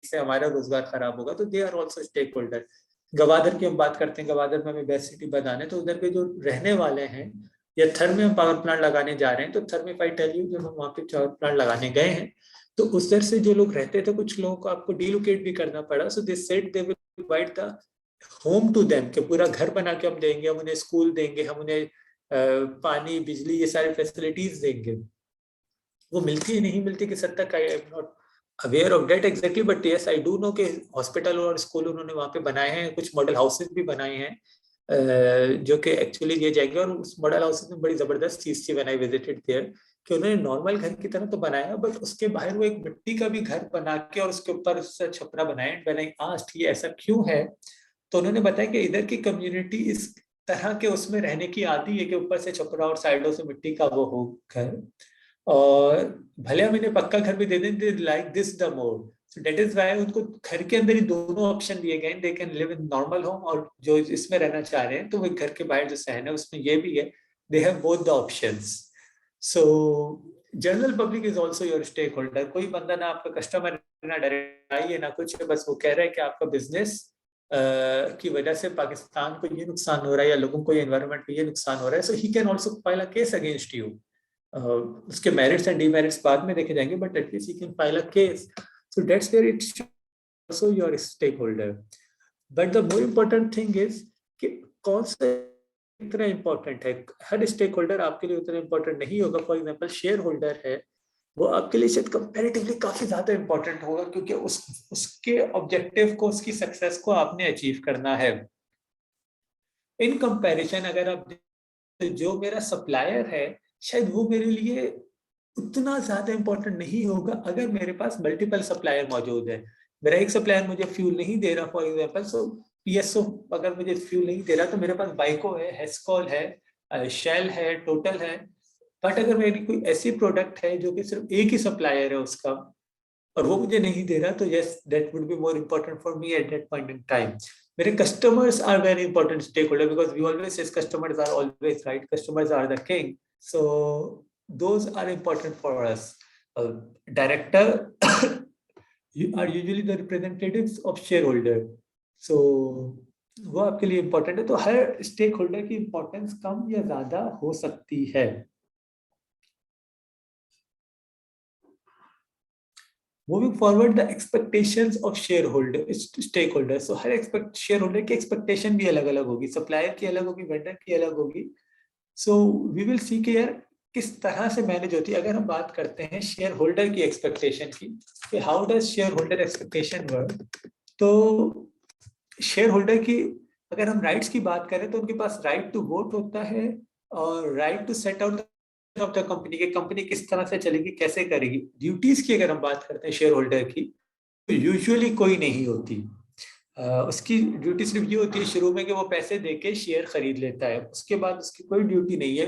Speaker 1: इससे हमारा रोजगार खराब होगा, तो they are also stakeholder. Gwadar की हम बात करते हैं, गवादर में हमें बेस्ट सिटी बनाना है, तो उधर के जो रहने वाले हैं, या थर में हम पावर प्लांट लगाने जा रहे हैं, तो थर में फाइट टेल यू जब हम वहाँ पे पावर प्लांट लगाने गए हैं, तो उस दर से जो लोग रहते थे, कुछ लोगों को आपको डिलोकेट भी करना पड़ा. So they said they will provide the home to them, कि पूरा घर बना के हम देंगे, हम उन्हें स्कूल देंगे, हम उन्हें पानी, बिजली, ये सारी फैसिलिटीज देंगे. वो मिलती है नहीं मिलती किस हद तक, I am not aware of that exactly, but yes I do know कि हॉस्पिटल और स्कूल उन्होंने वहाँ पे बनाए हैं, कुछ मॉडल हाउसेस भी बनाए हैं जो कि एक्चुअली दिए जाएंगे. और उस मॉडल हाउसेस में बड़ी जबरदस्त चीज थी व्हेन आई विजिटेड देयर, कि उन्होंने नॉर्मल घर की तरह तो बनाया, बट उसके बाहर वो एक मिट्टी का भी घर बना के और उसके ऊपर उससे छपरा बनाया. व्हेन आई आस्क्ड ये ऐसा क्यों है, तो उन्होंने बताया कि इधर की कम्युनिटी इस तरह के उसमें रहने की आदी है कि ऊपर से छपरा और साइडों से मिट्टी का वो हो घर, और भले हम इन्हें पक्का घर भी दे दें, like this the more. So that is why उनको घर के अंदर ही दोनों ऑप्शन दिए गए हैं. They can live in normal home, और जो इसमें रहना चाह रहे हैं तो वो घर के बाहर जो सहन है उसमें ये भी है. They have both the options. So general public is also your stakeholder. कोई बंदा ना आपका कस्टमर ना डायरेक्ट आई है ना कुछ है, बस वो कह रहा है कि आपका बिजनेस की वजह से पाकिस्तान को ये नुकसान हो रहा है या लोगों को, ये एनवायरनमेंट को ये नुकसान हो रहा है. So he can also file a case against you. उसके मेरिट्स एंड डीमेरिट्स बाद में देखे जाएंगे, but at least he can file a case. So that's where it's also your stakeholder. But the more important thing is कि कौन सा इतना important है. हर स्टेक होल्डर आपके लिए उतना इम्पोर्टेंट नहीं होगा. फॉर एग्जाम्पल शेयर होल्डर है, वो आपके लिए शायद कंपैरेटिवली काफी ज्यादा इम्पोर्टेंट होगा, क्योंकि उसके ऑब्जेक्टिव को, उसकी सक्सेस को आपने अचीव करना है. इन कंपैरिजन अगर आप जो मेरा सप्लायर है, शायद वो मेरे लिए उतना ज्यादा इम्पोर्टेंट नहीं होगा अगर मेरे पास मल्टीपल सप्लायर मौजूद है. मेरा एक सप्लायर मुझे फ्यूल नहीं दे रहा फॉर एग्जाम्पल, सो पीएसओ अगर मुझे फ्यूल नहीं दे रहा तो मेरे पास बाइको है, हेस्कॉल है, शेल है, टोटल है. बट अगर मेरी कोई ऐसी प्रोडक्ट है जो कि सिर्फ एक ही सप्लायर है उसका, और वो मुझे नहीं दे रहा, तो yes, that would be more important for me at that point in time. मेरे customers are very important stakeholder, because we always say customers are always right, customers are the king. So those are important for us. Director are usually the representatives of shareholder. So वो आपके लिए important है. तो हर stake holder की importance कम या ज्यादा हो सकती है. Moving forward, the expectations of shareholder, stakeholders. So her shareholder की expectation भी अलग अलग होगी, supplier की अलग होगी, vendor की अलग होगी. So we will see कि यार किस तरह से मैनेज होती है. अगर हम बात करते हैं शेयर होल्डर की एक्सपेक्टेशन की, कि how does share holder expectation work, तो शेयर होल्डर की अगर हम राइट्स की बात करें तो उनके पास राइट टू वोट होता है, और right to set out of the company, की कंपनी किस तरह से चलेगी, कैसे करेगी. ड्यूटीज की अगर हम बात करते हैं शेयर होल्डर की, तो यूजुअली कोई नहीं होती. उसकी ड्यूटी सिर्फ ये होती है शुरू में कि वो पैसे देके शेयर खरीद लेता है. उसके बाद उसकी कोई ड्यूटी नहीं है.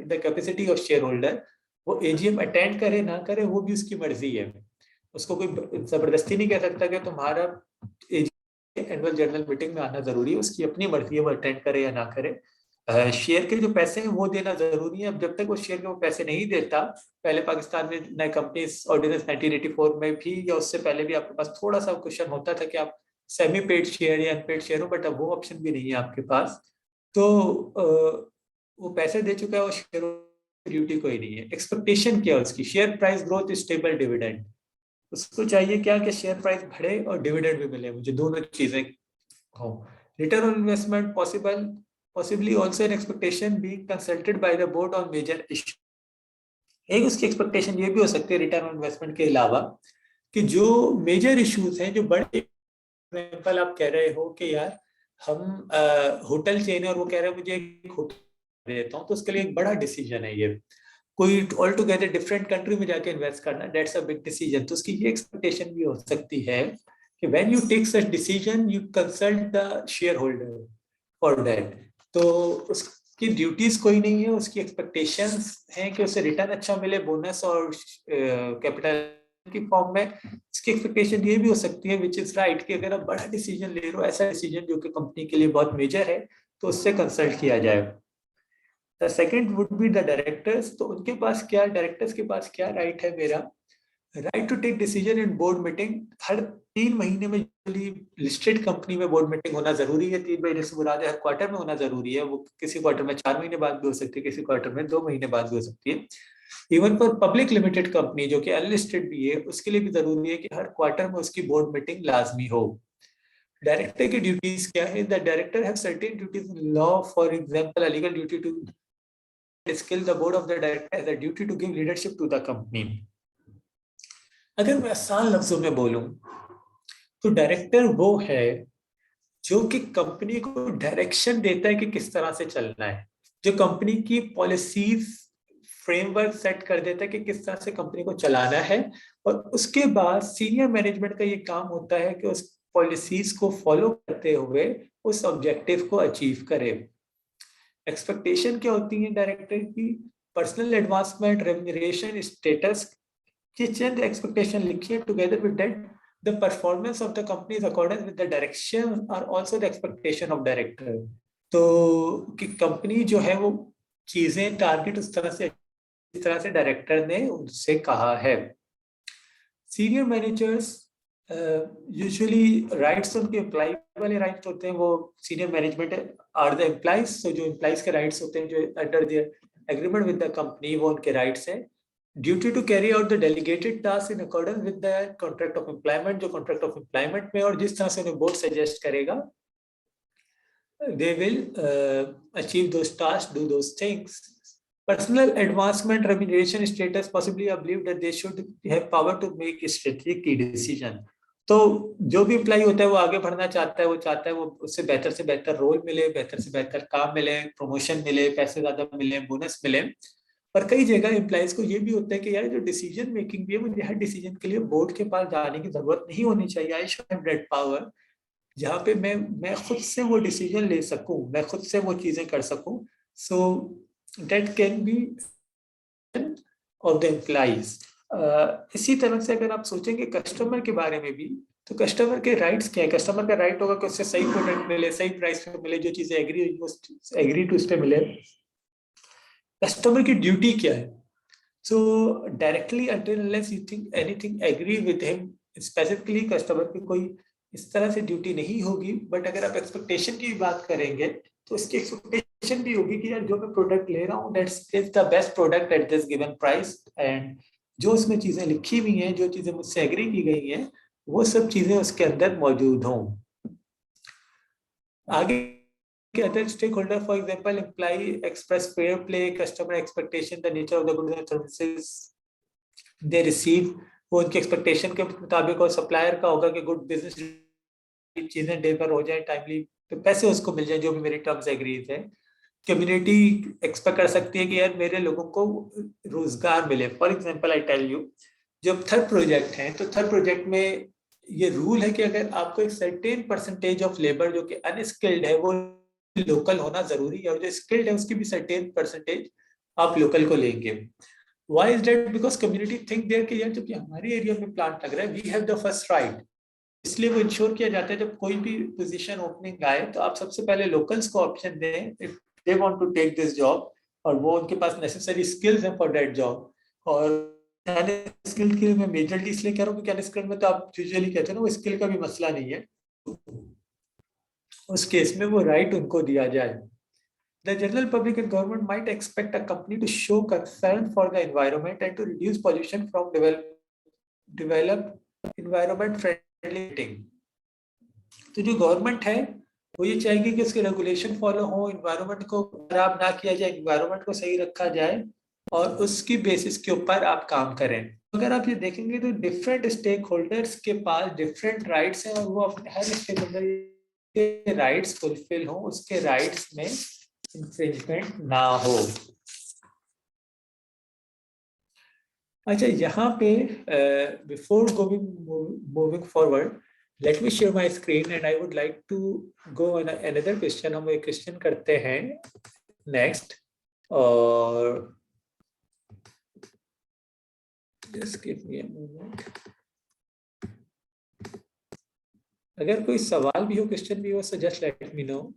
Speaker 1: The capacity of share holder, वो एजीएम अटेंड करे ना करे वो भी उसकी मर्जी है. उसको कोई जबरदस्ती नहीं कह सकता कि तुम्हारा एनुअल जनरल मीटिंग में आना जरूरी है. उसकी अपनी मर्जी है, वो अटेंड करे या ना करे. शेयर के जो पैसे हैं वो देना जरूरी है. अब जब तक वो शेयर के वो पैसे नहीं देता, पहले पाकिस्तान में नए कंपनीज ऑर्डिनेंस 1984 में भी या उससे पहले भी आपके पास थोड़ा सा क्वेश्चन होता था कि आप सेमी पेड शेयर या अनपेड शेयर हो, बट अब वो ऑप्शन भी नहीं है आपके पास. तो वो पैसे दे चुका है, वो शेयर ड्यूटी कोई नहीं है. एक्सपेक्टेशन क्या है उसकी? Share price growth, stable dividend. उसको चाहिए क्या कि शेयर प्राइस बढ़े और डिविडेंड भी मिले, मुझे दोनों चीजें हो. Return on investment possibly also an expectation being consulted by the board on major issue. एक उसकी एक्सपेक्टेशन ये भी हो सकती है रिटर्न ऑन इन्वेस्टमेंट के अलावा, कि जो मेजर इश्यूज हैं, जो बड़े, एग्जाम्पल आप कह रहे हो कि यार हम होटल चेन है और वो कह रहे हैं मुझे एक होटल देता हूँ, तो उसके लिए एक बड़ा डिसीजन है ये. कोई ऑल टुगेदर डिफरेंट कंट्री में जाके इन्वेस्ट करना, दैट्स अ बिग डिसीजन. तो उसकी ये एक्सपेक्टेशन भी हो सकती है कि when you take such decision you consult the shareholder for that. तो उसकी ड्यूटीज कोई नहीं है, उसकी एक्सपेक्टेशंस हैं कि उसे रिटर्न अच्छा मिले, बोनस और कैपिटल की फॉर्म में. इसकी एक्सपेक्टेशन ये भी हो सकती है, विच इज राइट, कि अगर आप बड़ा डिसीजन ले रहे हो, ऐसा डिसीजन जो कि कंपनी के लिए बहुत मेजर है, तो उससे कंसल्ट किया जाए. The second would be the directors. तो उनके पास क्या, डायरेक्टर्स के पास क्या राइट है? मेरा right to take decision in board meeting. हर 3 महीने में लिस्टेड कंपनी में बोर्ड मीटिंग होना जरूरी है. 3 महीने से मुराद है हर क्वार्टर में होना जरूरी है. वो किसी क्वार्टर में 4 महीने बाद भी हो सकती है, किसी क्वार्टर में 2 महीने बाद भी हो सकती है. Even for public limited company जो कि अनलिस्टेड भी है, उसके लिए भी जरूरी है कि हर क्वार्टर में उसकी बोर्ड मीटिंग लाजमी हो. डायरेक्टर की ड्यूटीज क्या है? The director have certain duties in law. For example, a legal duty to skill the board of the director has a duty to give leadership to the company. अगर मैं आसान लफ्जों में बोलूं तो डायरेक्टर वो है जो कि कंपनी को डायरेक्शन देता है कि किस तरह से चलना है, जो कंपनी की पॉलिसीज फ्रेमवर्क सेट कर देता है कि किस तरह से कंपनी को चलाना है. और उसके बाद सीनियर मैनेजमेंट का ये काम होता है कि उस पॉलिसीज को फॉलो करते हुए उस ऑब्जेक्टिव को अचीव करे. एक्सपेक्टेशन क्या होती है डायरेक्टर की? पर्सनल एडवांसमेंट, रेम्यूनरेशन, स्टेटस ये चंद एक्सपेक्टेशन लिखिए together with that the performance of the company is accordance with the direction or also the expectation of director. तो कि कंपनी जो है वो चीजें टारगेट उस तरह से डायरेक्टर ने उनसे कहा है. सीनियर मैनेजर्स यूजुअली राइट्स उनके एम्प्लॉय वाले राइट्स होते हैं, वो senior management are the employees. So जो एम्प्लॉइज के राइट्स होते हैं जो under the agreement with the company, वो उनके राइट्स हैं. Duty to carry out the delegated task in accordance with the contract of employment, जो कॉन्ट्रैक्ट ऑफ एम्प्लॉयमेंट में और जिस तरह से उन्हें बोर्ड सजेस्ट करेगा, they will achieve those tasks, do those things. Personal advancement, remuneration, status, possibly I believe that they should have power to make strategic key decision. तो जो भी एम्प्लॉय होता है वो आगे बढ़ना चाहता है, वो चाहता है वो उससे बेहतर रोल मिले, बेहतर से बेहतर काम मिले, प्रमोशन मिले, पैसे ज्यादा मिले, बोनस मिले. और कई जगह एम्प्लॉयज को ये भी होता है कि यार जो डिसीजन मेकिंग भी है, मुझे हर डिसीजन के लिए बोर्ड के पास जाने की जरूरत नहीं होनी चाहिए. आई शुड हैव दैट पावर जहाँ पे मैं खुद से वो डिसीजन ले सकूं, मैं खुद से वो चीजें कर सकूं. So that can B of the employees. इसी तरह से अगर आप सोचेंगे कस्टमर के बारे में भी, तो कस्टमर के राइट्स क्या है? कस्टमर का राइट होगा कि उससे सही प्रोडक्ट मिले, सही प्राइस पे मिले, जो चीजें एग्री टू उस पे मिले. कस्टमर की ड्यूटी क्या है? सो directly until unless you think anything agree with him specifically, customer की कोई इस तरह से ड्यूटी नहीं होगी. बट अगर आप एक्सपेक्टेशन की बात करेंगे तो इसकी एक्सपेक्टेशन भी होगी कि यार जो मैं प्रोडक्ट ले रहा हूँ that's is the best product at this given price, and जो उसमें चीजें लिखी हुई हैं, जो चीजें मुझसे एग्री की गई हैं, वो सब चीजें उसके अंदर मौजूद हों. आगे other stakeholder, for example, employee express fair play, customer expectation, the nature of the goods and services they receive, वो उनके एक्सपेक्टेशन के मुताबिक, और सप्लायर का होगा कि गुड बिजनेस चीजें डिलीवर हो जाए टाइमली, तो पैसे उसको मिल जाए जो भी मेरे टर्म्स एग्रीज है. कम्युनिटी एक्सपेक्ट कर सकती है कि यार मेरे लोगों को रोजगार मिले. For example I tell you, जब थर्ड प्रोजेक्ट है तो थर्ड प्रोजेक्ट में ये रूल है कि अगर आपको एक सर्टेन परसेंटेज ऑफ लेबर जो कि अनस्किल्ड है वो लोकल होना जरूरी है, और जो स्किल्ड है उसकी भी सर्टेन परसेंटेज आप लोकल को लेंगे. Why is that? Because community think there कि यार जब हमारे एरिया में प्लांट लग रहा है, we have the first right. इसलिए वो इंश्योर किया जाता है जब कोई भी पोजीशन ओपनिंग आए तो आप सबसे पहले लोकल्स को ऑप्शन दें if they want to take this job, और वो उनके पास नेसेसरी स्किल्स हैं फॉर दैट जॉब. और स्किल के लिए मैं मेजरली इसलिए कह रहा हूँ कि स्किल में तो आप यूजुअली कहते हैं ना, वो स्किल का भी मसला नहीं है, उस केस में वो राइट उनको दिया जाए. The general public and government might expect a company to show concern for the environment and to reduce pollution from develop environment friendly heating. तो जो गवर्नमेंट है वो ये चाहेगी कि उसके रेगुलेशन फॉलो हो, एनवायरनमेंट को खराब ना किया जाए, एनवायरनमेंट को सही रखा जाए, और उसकी बेसिस के ऊपर आप काम करें. अगर आप ये देखेंगे तो डिफरेंट स्टेक होल्डर्स के पास डिफरेंट राइट्स हैं, और वो अपने हर स्टेक होल्डर के राइट्स फुलफिल हो, उसके राइट्स में इंफ्रिंजमेंट ना हो. अच्छा, यहाँ पे before moving forward, let me share my screen and I would like to go on another question. हम एक क्वेश्चन करते हैं नेक्स्ट, और just give me a moment. अगर कोई सवाल भी हो, क्वेश्चन भी हो, so just let me know.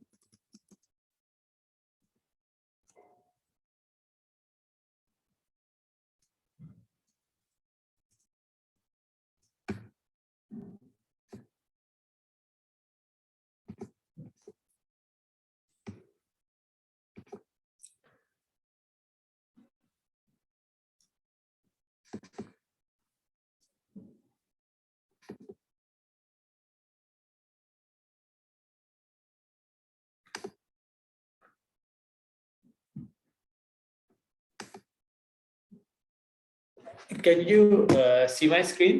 Speaker 1: Can you see my screen?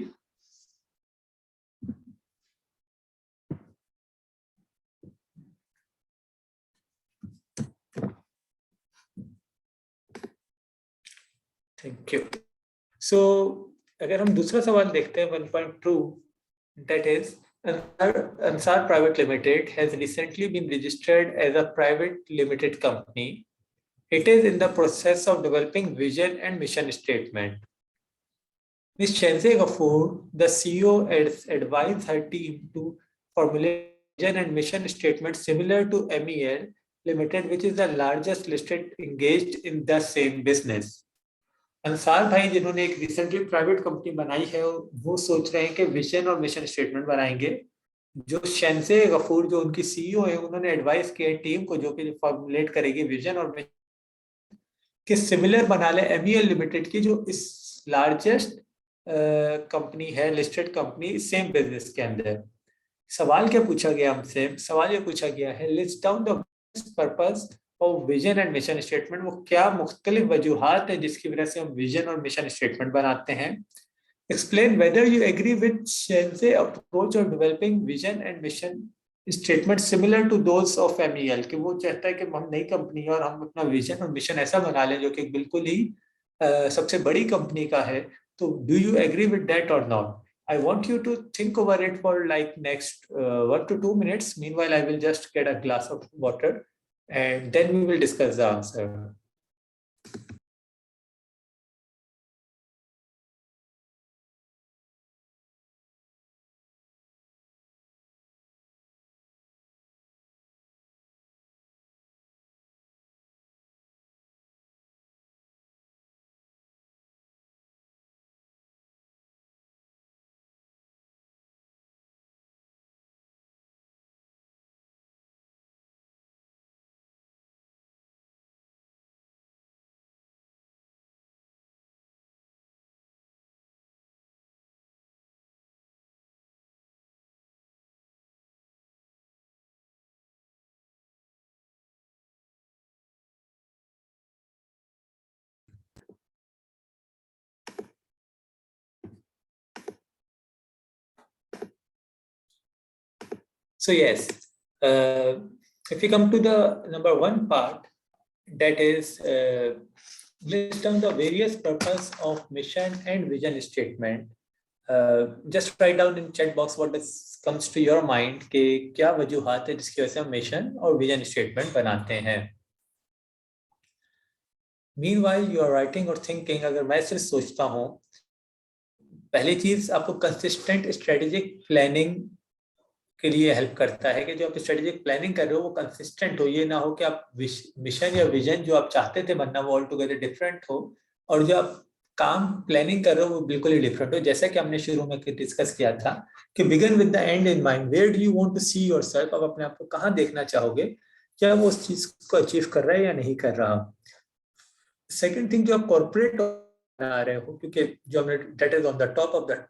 Speaker 1: Thank you. So अगर हम दूसरा सवाल देखते हैं 1.2, that is Ansar Private Limited has recently been registered as a private limited company. It is in the process of developing vision and mission statement. Ms. Shense Ghafoor, the CEO, has advised her team to formulate vision and mission statements similar to MEL Limited, which is the largest listed engaged in the same business. Ansar भाई जिन्होंने एक recently private company बनाई है वो सोच रहे हैं कि विजन और मिशन स्टेटमेंट बनाएंगे। जो शेंसे गफूर जो उनकी सीईओ है उन्होंने एडवाइस किया टीम को जो कि फॉर्मुलेट करेगी विजन और कि सिमिलर बना ले MEL लिमिटेड की जो इस लार्जेस्ट कंपनी है लिस्टेड कंपनी सेम बिजनेस के अंदर। सवाल क्या पूछा गया हमसे? सवाल ये पूछा गया है list down the purpose of vision and mission statement. वो क्या मुख्तलिफ वजूहात है जिसकी वजह से हम विजन और मिशन स्टेटमेंट बनाते हैं। Explain whether you agree with Senge's approach of developing vision and mission statement similar to those of MEL कि वो चाहता है कि हम नई कंपनी है और हम अपना विजन और मिशन ऐसा बना लें जो कि बिल्कुल ही सबसे बड़ी कंपनी का है। तो do you agree with that और not? I want you to think over it for like next 1 to 2 minutes. Meanwhile, I will just get a glass of water and then we will discuss the answer. So yes, if we come to the number one part, that is list down the various purpose of mission and vision statement. Just write down in chat box what comes to your mind कि क्या वजूहात है जिसकी वजह से हम mission और vision statement बनाते हैं। Meanwhile you are writing or thinking, अगर मैं सिर्फ सोचता हूँ, पहली चीज आपको कंसिस्टेंट स्ट्रेटेजिक प्लानिंग के लिए हेल्प करता है कि जो आप स्ट्रेटेजिक प्लानिंग कर रहे हो वो कंसिस्टेंट हो। ये ना हो कि आप मिशन या विजन जो आप चाहते थे बनना वो ऑल टुगेदर डिफरेंट हो और जो आप काम प्लानिंग कर रहे हो वो बिल्कुल ही डिफरेंट हो। जैसा कि हमने शुरू में डिस्कस किया था कि begin with the end in mind, where do you want to see yourself, आप अपने आप को कहाँ देखना चाहोगे, क्या वो उस चीज को अचीव कर रहा है या नहीं कर रहा। सेकेंड थिंग, जो आप कॉर्पोरेट बना रहे हो, क्योंकि जो हमने that is on the top of the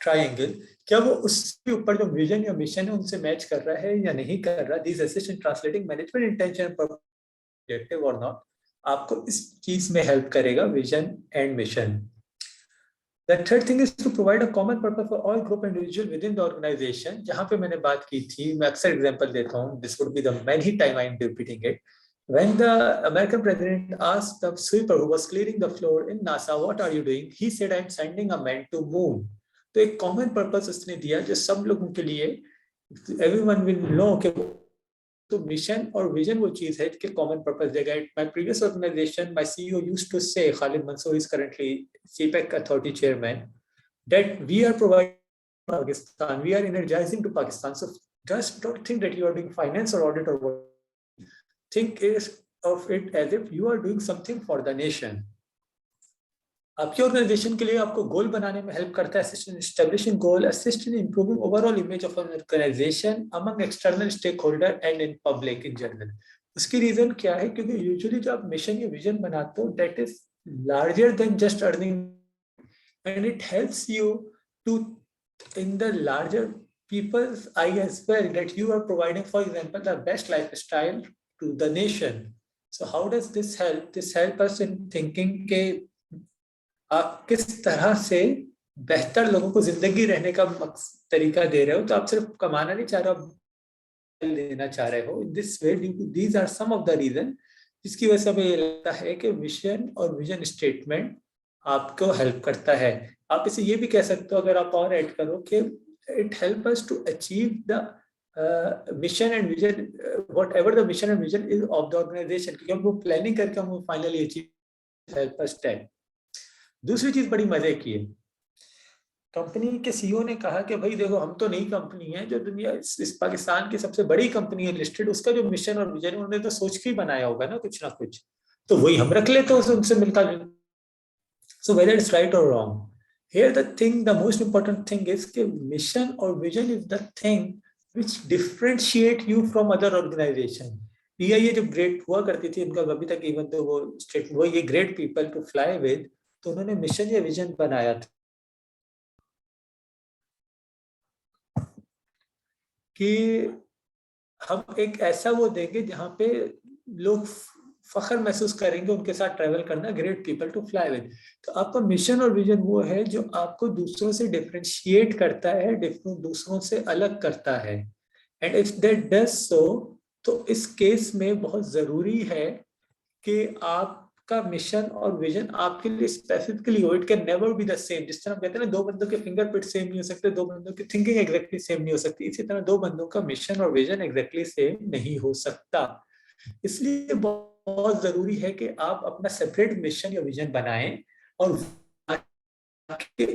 Speaker 1: triangle, क्या वो उसके ऊपर जो विजन या मिशन है उनसे मैच कर रहा है या नहीं कर रहा। This assist in translating management intention objective और नॉट। आपको इस चीज में हेल्प करेगा vision and mission. The third thing is to provide a common purpose for all group and individual within the organization. जहाँ पे मैंने बात की थी, मैं अक्सर एग्जांपल देता हूँ, this would be the many time I am repeating it. When the American president asked the sweeper who was clearing the floor in NASA, what are you doing? He said, I am sending a man to moon. तो एक common purpose उसने दिया जो सब लोगों के लिए, everyone will know कि तो मिशन और विजन वो चीज है कि कॉमन पर्पस देगा। My previous organisation, my CEO used to say, Khalid Mansoor is currently CPEC authority chairman, that we are providing Pakistan, we are energizing to Pakistan. So just don't think that you are doing finance or audit or what. Think of it as if you are doing something for the nation. आपकी organisation के लिए आपको goal बनाने में help करता है। Assist in establishing goal, assist in improving overall image of an organisation among external stakeholder and in public in general. उसकी reason क्या है? क्योंकि यूजुअली जो आप मिशन या विजन बनाते हो that is larger than just earning and it helps you to in the larger people's eye as well, that you are providing, for example, the best lifestyle to the nation. So how does this help? This help us in thinking के आप किस तरह से बेहतर लोगों को जिंदगी रहने का तरीका दे रहे हो। तो आप सिर्फ कमाना नहीं चाह रहे हो, लेना चाह रहे हो। This way, these are some of the reason जिसकी वजह से हमें ये लगता है कि मिशन और विजन स्टेटमेंट आपको हेल्प करता है। आप इसे ये भी कह सकते हो, अगर आप और ऐड करो, कि it help us to achieve the mission and vision, whatever the mission and vision is of the organisation, क्योंकि हम वो प्लानिंग करके हम finally achieve help us that. दूसरी चीज बड़ी मजे की है, कंपनी के सीईओ ने कहा कि भाई देखो, हम तो नई कंपनी है, जो दुनिया इस पाकिस्तान की सबसे बड़ी कंपनी है लिस्टेड, उसका जो मिशन और विजन उन्होंने तो सोच के ही बनाया होगा ना कुछ, तो वही हम रख लेते हैं उनसे मिलकर। सो वेदर इट्स राइट और wrong, here the thing, the most important thing is कि mission or vision is the thing which differentiate you from other organization. PIA जब ग्रेट हुआ करती थी, उनका अभी तक इवन तो वो स्टेट वो ये great people to fly with, तो उन्होंने मिशन या विजन बनाया था कि हम एक ऐसा वो देंगे जहाँ पे लोग फख्र महसूस करेंगे उनके साथ ट्रैवल करना, great people to fly with. तो आपका मिशन और विजन वो है जो आपको दूसरों से डिफरेंशिएट करता है, दूसरों से अलग करता है। And if that does so, तो इस केस में बहुत जरूरी है कि आपका मिशन और विजन आपके लिए स्पेसिफिकली हो। It can never be the same. जिस तरह हम कहते हैं ना, दो बंदों के फिंगरप्रिंट सेम नहीं हो सकते, दो बंदों की थिंकिंग एग्जैक्टली सेम नहीं हो सकती, इसी तरह दो बंदों का मिशन और विजन एग्जैक्टली सेम नहीं हो सकता। इसलिए बहुत जरूरी है कि आप अपना सेपरेट मिशन या विजन बनाएं और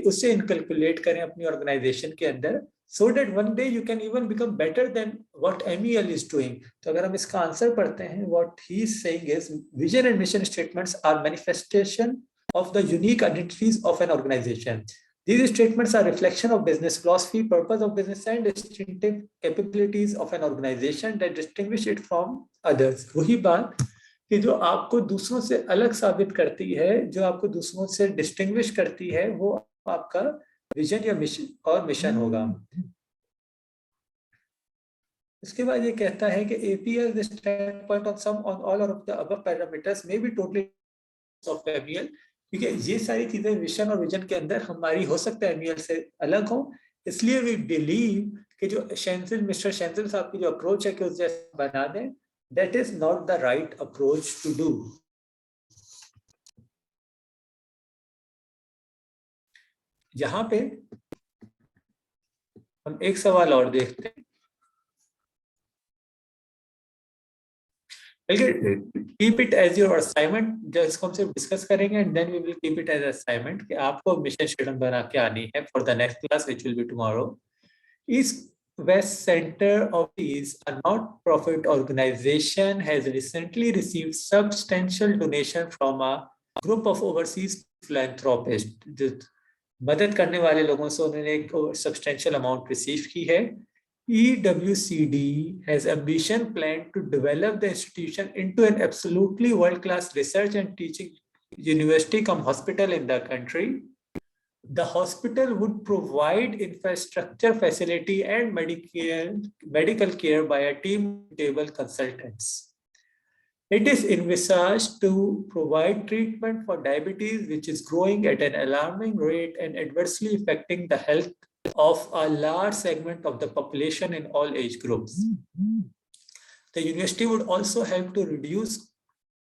Speaker 1: उसे इनकलकुलेट करें अपनी ऑर्गेनाइजेशन के अंदर, so that one day you can even become better than what MEL is doing. तो अगर हम इसका आंसर पढ़ते हैं, what he is saying is vision and mission statements are manifestation of the unique identities of an organization. These statements are reflection of business philosophy, purpose of business and distinctive capabilities of an organization that distinguish it from others. वही बात कि जो आपको दूसरों से अलग साबित करती है, जो आपको दूसरों से डिस्टिंग्विश करती है, वो आपका विजन या मिशन होगा। इसके बाद ये कहता है कि APL this standpoint on some on all of the above parameters may be totally of MEL, क्योंकि ये सारी चीजें मिशन और विजन के अंदर हमारी हो सकता है MEL से अलग हो। इसलिए वी बिलीव कि जो मिस्टर शेंजिल साहब की जो अप्रोच है कि उस जैसे बना दें, that is not the right approach to do. यहाँ पे हम एक सवाल और देखते हैं, keep it as your assignment, जो इसको हमसे डिस्कस करेंगे, and then we will keep it as assignment कि आपको मिशन स्टेटमेंट बना के आनी है for the next class which will be tomorrow. East West Center of Peace, a not-profit organization, has recently received substantial donation from a group of overseas philanthropists. मदद करने वाले लोगों से उन्होंने एक सब्सटेंशियल अमाउंट रिसीव की है। EWCD has ambition plan to develop the institution into an absolutely world-class research and teaching university cum hospital in the country. The hospital would provide infrastructure, facility, and medical care by a team of able consultants. It is envisaged to provide treatment for diabetes, which is growing at an alarming rate and adversely affecting the health of a large segment of the population in all age groups. The university would also help to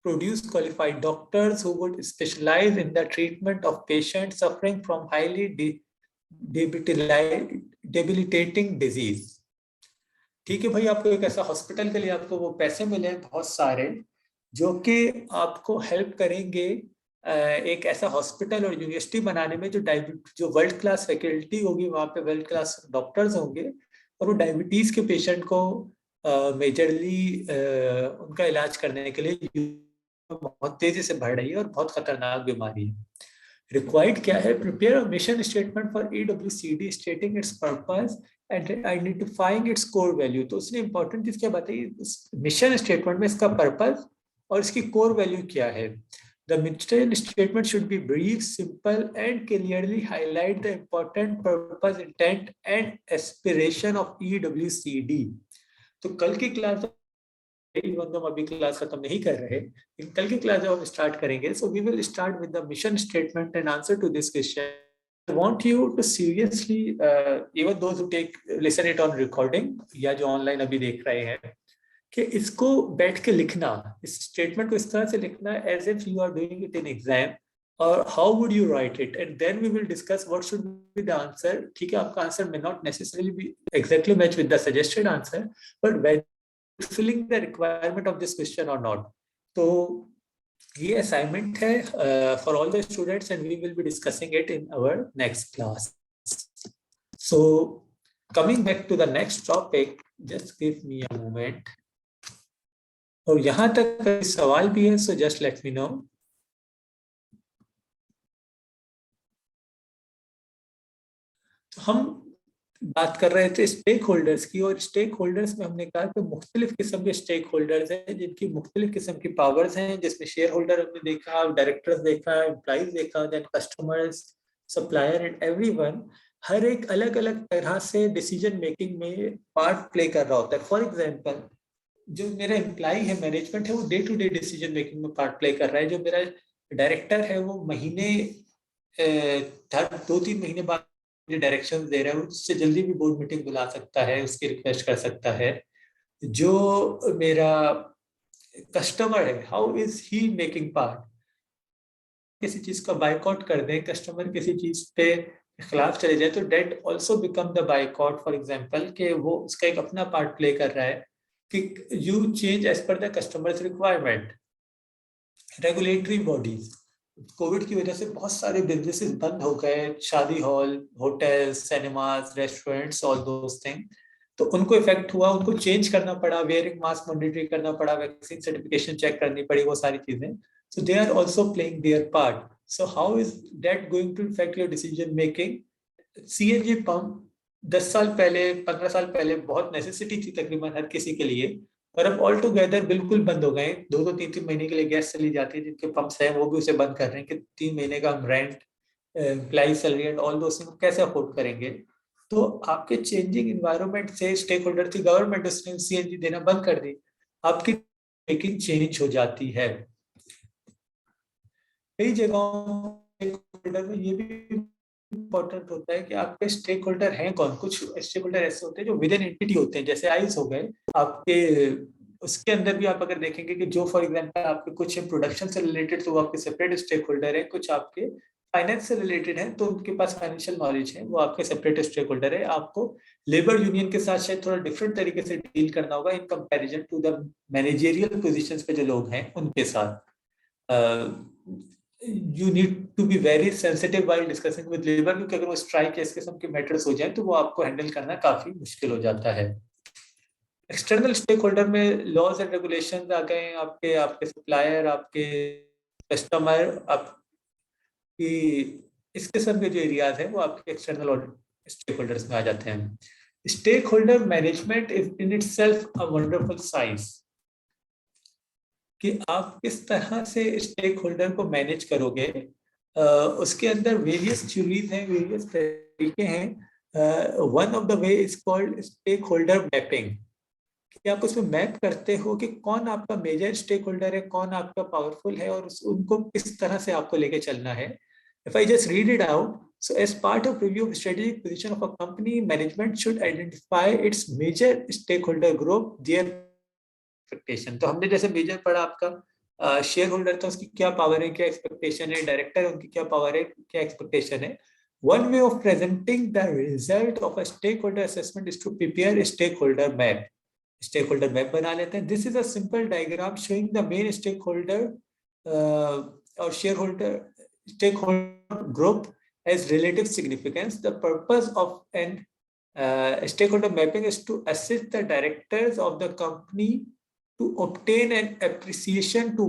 Speaker 1: produce qualified doctors who would specialize in the treatment of patients suffering from highly debilitating disease. ठीक है भाई, आपको एक ऐसा hospital के लिए आपको वो पैसे मिले बहुत सारे, जो कि आपको हेल्प करेंगे एक ऐसा हॉस्पिटल और यूनिवर्सिटी बनाने में, जो वर्ल्ड क्लास फैकल्टी होगी, वहाँ पे वर्ल्ड क्लास डॉक्टर्स होंगे, और वो डायबिटीज के पेशेंट को मेजरली उनका इलाज करने के लिए बहुत तेजी से बढ़ रही है और बहुत खतरनाक बीमारी है। रिक्वायर्ड क्या है? Prepare a mission statement for EWCD स्टेटिंग it's purpose and identifying its core value. तो उसने इंपॉर्टेंट चीज क्या बताई मिशन स्टेटमेंट में? इसका पर्पस और इसकी कोर वैल्यू क्या है। The mission statement should be brief, simple, and clearly highlight the important purpose, intent, and aspiration of EWCD. तो कल की क्लास, हम अभी क्लास खत्म नहीं कर रहे, लेकिन कल की क्लास जब हम स्टार्ट करेंगे, so we will start with the mission statement and answer to this question. I want you to seriously, even those who listen it on recording या जो ऑनलाइन अभी देख रहे हैं, कि इसको बैठ के लिखना, इस स्टेटमेंट को इस तरह से लिखना as if you are doing it in exam, और how would you write it, and then we will discuss what should be the answer. ठीक है, आपका answer may not necessarily be exactly match with the suggested answer, but when filling the requirement of this question और not. तो ये assignment है for all the students, and we will be discussing it in our next class. So coming back to the next topic, just give me a moment. और यहाँ तक कोई सवाल भी है, so just let me know. हम बात कर रहे थे स्टेक होल्डर्स की, और स्टेक होल्डर्स में हमने कहा कि मुख्तलिफ किस्म के स्टेक होल्डर्स हैं जिनकी मुख्तलिफ किस्म की पावर्स हैं, जिसमें शेयर होल्डर हमने देखा, डायरेक्टर्स देखा, एम्प्लॉइज देखा, then customers, supplier and everyone. हर एक अलग अलग तरह से डिसीजन मेकिंग में पार्ट प्ले कर रहा होता है। फॉर एग्जाम्पल, जो मेरा एम्प्लॉय है, मैनेजमेंट है, वो day to day decision making में पार्ट प्ले कर रहा है। जो मेरा डायरेक्टर है वो महीने हर 2-3 महीने बाद डायरेक्शन दे रहा है, उससे जल्दी भी बोर्ड मीटिंग बुला सकता है, उसकी रिक्वेस्ट कर सकता है। जो मेरा कस्टमर है, how is he making part, किसी चीज का बाइकआउट कर दें, कस्टमर किसी चीज पे खिलाफ चले जाए, तो that also become the buyout. For example कि वो उसका एक अपना पार्ट प्ले कर रहा है कि you change as per the customers requirement. Regulatory bodies, Covid की वजह से बहुत सारे बिजनेसेस बंद हो गए, शादी hall, hotel, cinemas, restaurants, all those thing. तो उनको इफेक्ट हुआ, उनको चेंज करना पड़ा, वेयरिंग मास्क मैंडेटरी करना पड़ा, वैक्सीन सर्टिफिकेशन चेक करनी पड़ी, वो सारी चीजें। So they are also playing their part. So how is that going to effect your decision making? CNG pump 10 साल पहले, 15 साल पहले बहुत नेसेसिटी थी तकरीबन हर किसी के लिए, और अब ऑल टुगेदर बिल्कुल बंद हो गए। 2-3 महीने के लिए गैस चली जाती है, जिनके पंप्स हैं वो भी उसे बंद कर रहे हैं कि 3 महीने का हम rent, employ salary and all those things कैसे अफोर्ड करेंगे। तो आपके चेंजिंग इन्वायरमेंट से स्टेक होल्डर थी गवर्नमेंट, उसने सीएनजी देना बंद कर दी, आपकी मेकिंग चेंज हो जाती है। कई जगहों होल्डर में ये भी इम्पोर्टेंट होता है कि आपके स्टेक होल्डर हैं कौन। कुछ स्टेक होल्डर ऐसे होते हैं जो विद इन एंटिटी होते हैं, जैसे आइस हो गए आपके। उसके अंदर भी आप अगर देखेंगे कि जो फॉर एग्जांपल आपके कुछ प्रोडक्शन से रिलेटेड, तो वो आपके सेपरेट स्टेक होल्डर है। कुछ आपके फाइनेंस से रिलेटेड है, तो उनके पास फाइनेंशियल नॉलेज है, वो आपके सेपरेट स्टेक होल्डर है। आपको लेबर यूनियन के साथ शायद थोड़ा डिफरेंट तरीके से डील करना होगा in comparison to the managerial positions पे जो लोग हैं उनके साथ। You need to be very sensitive while discussing with labour, क्योंकि अगर वो स्ट्राइक इस किस्म के मैटर्स हो जाए तो वो आपको हैंडल करना काफी मुश्किल हो जाता है। एक्सटर्नल स्टेक होल्डर में लॉज एंड रेगुलेशन आ गए, आपके आपके सप्लायर, आपके कस्टमर, आपकी इस किस्म के जो एरियाज हैं वो आपके एक्सटर्नल स्टेक होल्डर्स में आ जाते हैं। Stakeholder management is in itself a wonderful science, कि आप किस तरह से स्टेक होल्डर को मैनेज करोगे। उसके अंदर वेरियस थ्योरीज हैं, वेरियस तरीके हैं। One of the way is called stakeholder mapping, कि आप उसमें मैप करते हो कि कौन आपका मेजर स्टेक होल्डर है, कौन आपका पावरफुल है, और उनको किस तरह से आपको लेके चलना है। If I just read it out, so as part of review of strategic position of a company, management should identify its major stakeholder group, their expectation. तो हमने जैसे मेजर पढ़ा आपका शेयर होल्डर था, उसकी क्या पावर है, क्या एक्सपेक्टेशन है, डायरेक्टर है, उनकी क्या पावर है, क्या एक्सपेक्टेशन है। One way of presenting the result of a stakeholder assessment is to prepare stakeholder map. Stakeholder map बना लेते हैं। This is a simple diagram showing the main stakeholder और shareholder stakeholder group as relative significance. The purpose of an stakeholder mapping is to assist the directors of the company to obtain an appreciation to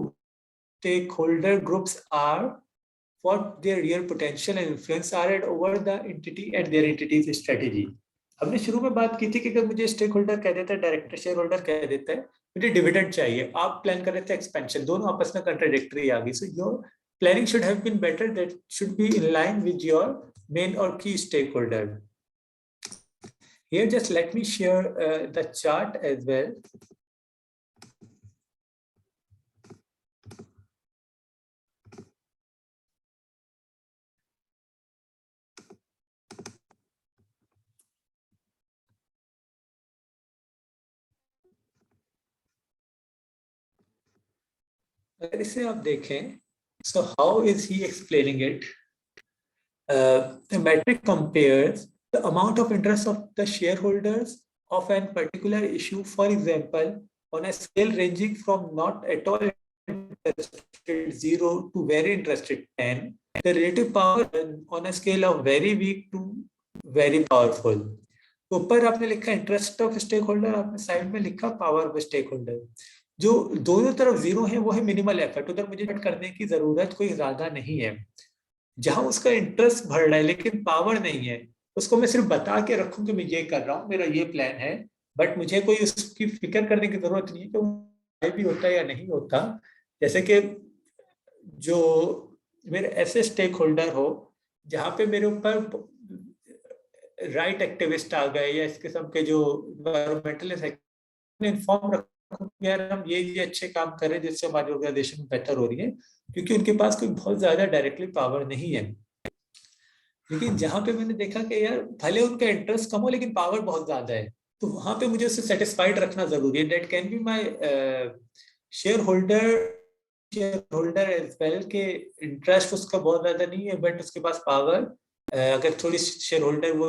Speaker 1: stakeholder groups are, what their real potential and influence are and over the entity and their entity's strategy. हमने शुरू में बात की थी कि अगर मुझे stake holder कह देता है, डायरेक्टर शेयर होल्डर कह देता है मुझे डिविडेंड चाहिए, आप प्लान कर रहे थे एक्सपेंशन, दोनों आपस में कंट्राडिक्टरी आ गई। So your planning should have been better, that should be in line with your main or key stakeholder. Here just let me share the chart as well. अगर इसे आप देखें, so how is he explaining it? The metric compares the amount of interest of the shareholders of a particular issue. For example, on a scale ranging from not at all interested 0 to very interested 10, the relative power on a scale of very weak to very powerful. ऊपर आपने लिखा interest of stakeholder, आपने side में लिखा power of stake holder. जो दोनों तरफ zero है वो है मिनिमल एफर्ट, उधर मुझे करने की जरूरत कोई ज्यादा नहीं है। जहां उसका इंटरेस्ट बढ़ रहा है लेकिन पावर नहीं है, उसको मैं सिर्फ बता के रखूं कि मैं ये कर रहा हूँ, मेरा ये प्लान है, बट मुझे कोई उसकी फिक्र करने की जरूरत नहीं है कि वो भी होता है या नहीं होता। जैसे कि जो मेरे ऐसे स्टेक होल्डर हो जहाँ पे मेरे ऊपर राइट एक्टिविस्ट आ गए या इस किस्म के जो इन्वायरमेंटलिस्ट इन्फॉर्म रखो कि यार हम ये अच्छे काम कर रहे हैं जिससे हमारी ऑर्गेनाइजेशन बेहतर हो रही है, क्योंकि उनके पास कोई बहुत ज्यादा डायरेक्टली पावर नहीं है। लेकिन जहां पे मैंने देखा कि यार भले उनका इंटरेस्ट कम हो लेकिन पावर बहुत ज्यादा है, तो वहां पे मुझे उससे सेटिस्फाइड रखना जरूरी है। That can be my shareholder, shareholder as well के इंटरेस्ट उसका बहुत ज्यादा नहीं है बट उसके पास पावर, अगर थोड़ी शेयर होल्डर वो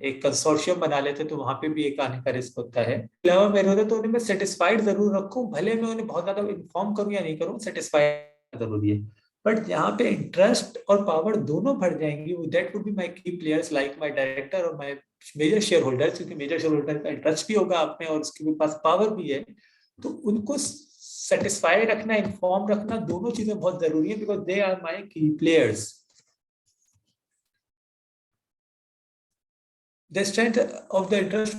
Speaker 1: एक कंसोर्शियम बना लेते तो वहां पे भी एक आने का रिस्क होता है। अलावा मेरे होता तो उन्हें मैं सेटिस्फाइड जरूर रखूं, भले मैं उन्हें बहुत ज्यादा इन्फॉर्म करूं या नहीं करूं, सेटिस्फाइड जरूरी है। बट यहाँ पे इंटरेस्ट और पावर दोनों बढ़ जाएंगी, दैट वुड बी माय की प्लेयर्स लाइक माय डायरेक्टर और माय मेजर शेयर होल्डर, क्योंकि मेजर शेयर होल्डर का इंटरेस्ट भी होगा आप में और उसके पास पावर भी है, तो उनको सेटिस्फाई रखना, इन्फॉर्म रखना, दोनों चीजें बहुत जरूरी है, बिकॉज दे आर माय की players. The strength of the interest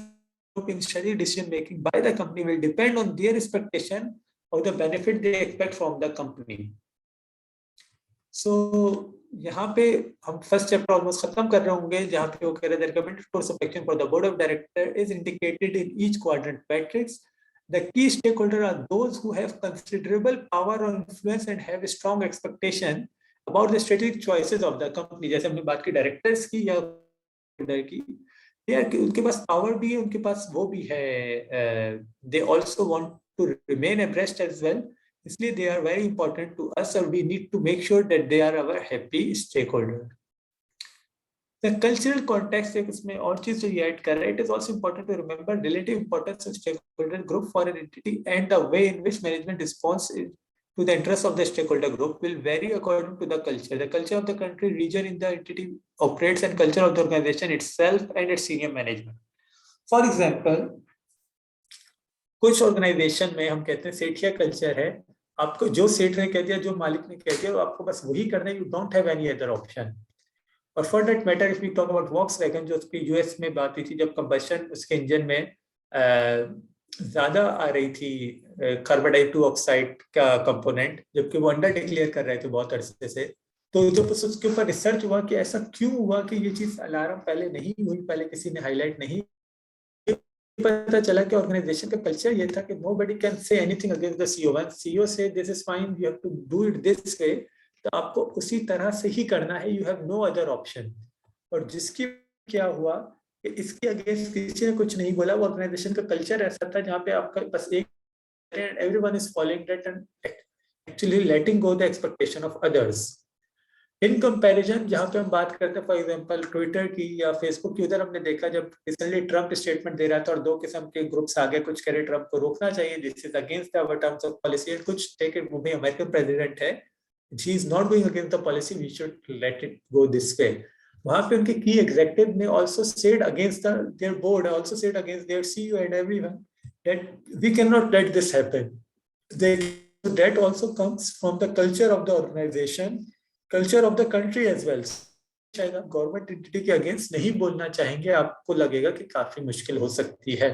Speaker 1: group in strategic decision making by the company will depend on their expectation of the benefit they expect from the company. So यहाँ पे हम first chapter almost खत्म कर रहे होंगे, जहाँ पे वो कह रहे हैं recommended course of action for the board of director is indicated in each quadrant matrix. The key stakeholders are those who have considerable power or influence and have a strong expectation about the strategic choices of the company. जैसे हमने बात की directors की या की, यार उनके पास power भी है, उनके पास वो भी है, they also want to remain abreast as well, इसलिए they are very important to us और we need to make sure that they are our happy stakeholder. The cultural context एक इसमें और चीज जो ये ऐड कर रहा है, it is also important to remember relative importance of stakeholder group for an entity and the way in which management response to the interest of the stakeholder group will vary according to the culture. The culture of the country, region in the entity operates and culture of the organization itself and its senior management. For example, कुछ organisation में हम कहते हैं Sethia culture है, आपको जो सेठ ने कह दिया, जो मालिक ने कह दिया, आपको बस वही करना है, you don't have any other option. और for that matter if we talk about Volkswagen, जो उसकी यूएस में बात हुई थी जब कंबशन उसके इंजन में ज्यादा आ रही थी कार्बन डाइऑक्साइड ऑक्साइड का कंपोनेंट, जबकि वो अंडर डिक्लेयर कर रहे थे बहुत अरसे से, तो जब उसके ऊपर रिसर्च हुआ कि ऐसा क्यों हुआ कि ये चीज अलार्म पहले नहीं हुई, पहले किसी ने हाईलाइट नहीं, पता चला कि ऑर्गेनाइजेशन का कल्चर ये था कि nobody can say anything against the CEO. One CEO say this is fine, you have to do it this way, तो आपको उसी तरह से ही करना है, you have no other option. और जिसकी क्या हुआ कि इसके अगेंस्ट किसी ने कुछ नहीं बोला, वो ऑर्गेनाइजेशन का कल्चर ऐसा था जहाँ पे आपका बस एक everyone is following that and actually letting go the expectation of others. In comparison जहां पे हम बात करते हैं फॉर एग्जांपल ट्विटर की या फेसबुक की, उधर हमने देखा जब रिसेंटली ट्रंप स्टेटमेंट दे रहा था और दो किस्म के ग्रुप्स आगे कुछ कह रहे ट्रंप को रोकना चाहिए, this is against our terms of policy, and कुछ टेक इट, वो भी अमेरिकन प्रेसिडेंट है, he is not going against the policy, we should let it go this way. वहां पे उनके की एग्जीक्यूटिव ने also said against their board, also said against their CEO and everyone that we can not let this happen. That also comes from the culture of the organization, culture of the country as well. शायद आप government entity के against नहीं बोलना चाहेंगे, आपको लगेगा कि काफी मुश्किल हो सकती है।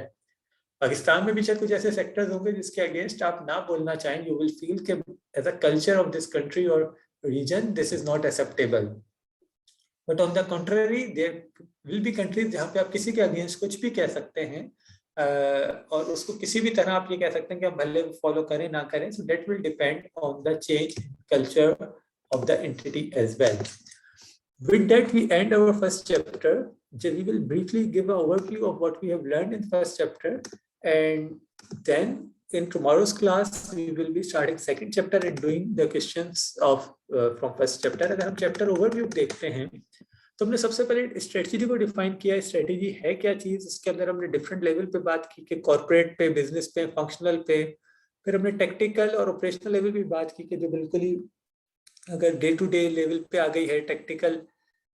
Speaker 1: पाकिस्तान में भी शायद कुछ ऐसे सेक्टर्स होंगे जिसके अगेंस्ट आप ना बोलना चाहें, यू विल फील कि as a culture of this country और region this is not acceptable. But on the contrary there will be countries जहाँ पे आप किसी के अगेंस्ट कुछ भी कह सकते हैं, और उसको किसी भी तरह आप ये कह सकते हैं कि हम भले फॉलो करें ना करें, सो that will depend on the change culture of the entity as well. With that, we end our first chapter. We will briefly give an overview of what we have learned in first chapter, and then in tomorrow's class we will be starting second chapter and doing the questions of from first chapter. अगर हम chapter overview देखते हैं तो हमने सबसे पहले strategy को define किया, स्ट्रेटजी है क्या चीज, उसके अंदर हमने डिफरेंट लेवल पे बात की कि कॉर्पोरेट पे, बिजनेस पे, फंक्शनल पे, फिर हमने टेक्निकल और ऑपरेशनल लेवल भी बात की कि जो बिल्कुल ही अगर डे टू डे लेवल पे आ गई है टेक्निकल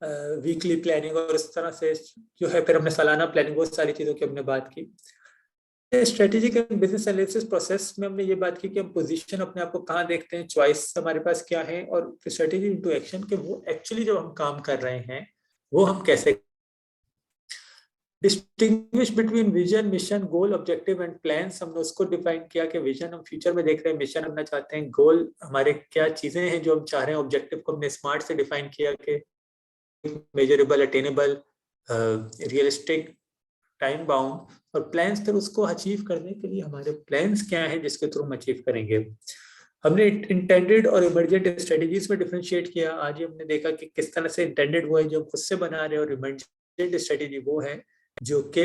Speaker 1: वीकली प्लानिंग और इस तरह से जो है, फिर हमने सालाना प्लानिंग, वो सारी चीज़ों की हमने बात की। Strategic and business analysis process में हमने ये बात की कि हम पोजीशन अपने आप को कहाँ देखते हैं, चॉइस हमारे पास क्या है, और फिर स्ट्रेटेजी इनटू एक्शन के वो एक्चुअली जब हम काम कर रहे हैं वो हम कैसे distinguish between vision, mission, goal, objective and plans. हमने उसको डिफाइन किया कि विजन हम फ्यूचर में देख रहे हैं, मिशन बनना चाहते हैं, गोल हमारे क्या चीजें हैं जो हम चाह रहे हैं, ऑब्जेक्टिव को हमने स्मार्ट से डिफाइन किया कि measurable, attainable, realistic, time bound, और प्लान्स फिर उसको अचीव करने के लिए हमारे प्लान्स क्या हैं जिसके थ्रू हम अचीव करेंगे। हमने इंटेंडेड और इमरजेंट स्ट्रेटेजीज में डिफरेंशिएट किया। आज हमने देखा कि किस तरह से इंटेंडेड वो है जो हम खुद से बना रहे हैं, और इमरजेंट स्ट्रेटेजी वो है जो कि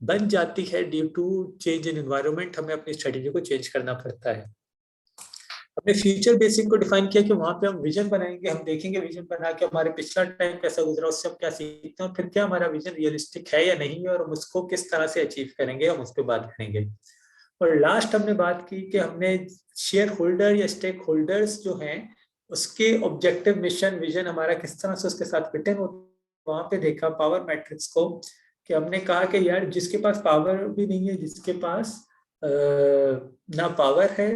Speaker 1: बन जाती है due to change in environment, हमें अपनी स्ट्रेटेजी को चेंज करना पड़ता है। हमने फ्यूचर बेसिक को डिफाइन किया कि वहां पे हम विजन बनाएंगे, हम देखेंगे विजन बना के हमारे पिछला टाइम कैसा गुजरा, उससे हम क्या सीखते हैं, और फिर क्या हमारा विजन रियलिस्टिक है या नहीं है, और हम उसको किस तरह से अचीव करेंगे, हम उस पर बात करेंगे। और लास्ट हमने बात की कि हमने शेयर होल्डर या स्टेक होल्डर्स जो हैं उसके ऑब्जेक्टिव, मिशन, विजन हमारा किस तरह से उसके साथ फिट इन होता, वहां पे देखा पावर मैट्रिक्स को, कि हमने कहा कि यार जिसके पास पावर भी नहीं है, जिसके पास ना पावर है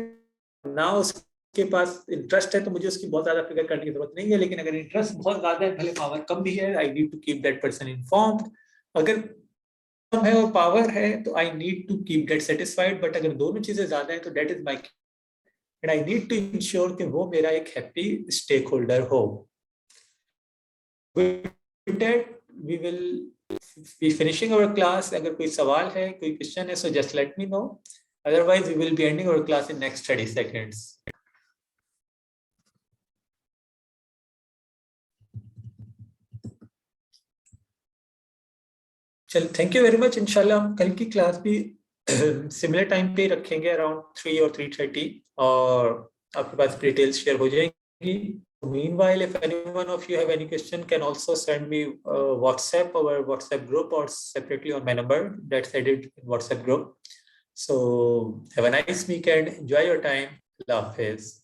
Speaker 1: ना उसके पास इंटरेस्ट है, तो मुझे उसकी बहुत ज्यादा फिक्र करने की जरूरत नहीं है। लेकिन अगर इंटरेस्ट बहुत ज्यादा है, भले पावर कम भी है, I need to keep that person informed. अगर कम है और पावर है तो I need to keep that satisfied, but अगर दोनों चीजें ज्यादा है तो that is my, and I need to ensure कि वो मेरा एक हैप्पी स्टेक होल्डर हो। With that, we will be finishing our class. अगर कोई सवाल है, कोई क्वेश्चन है, so just let me know. Otherwise, we will be ending our class in next 30 seconds. चल, थैंक यू वेरी मच। इंशाल्लाह हम कल की क्लास भी सिमिलर टाइम पे रखेंगे, अराउंड 3 और 3:30, और आपके पास डिटेल्स शेयर हो जाएंगी। Meanwhile, if anyone of you have any question, can also send me WhatsApp, our WhatsApp group, or separately on my number that's added in WhatsApp group. So have a nice weekend. Enjoy your time. Allah Hafiz.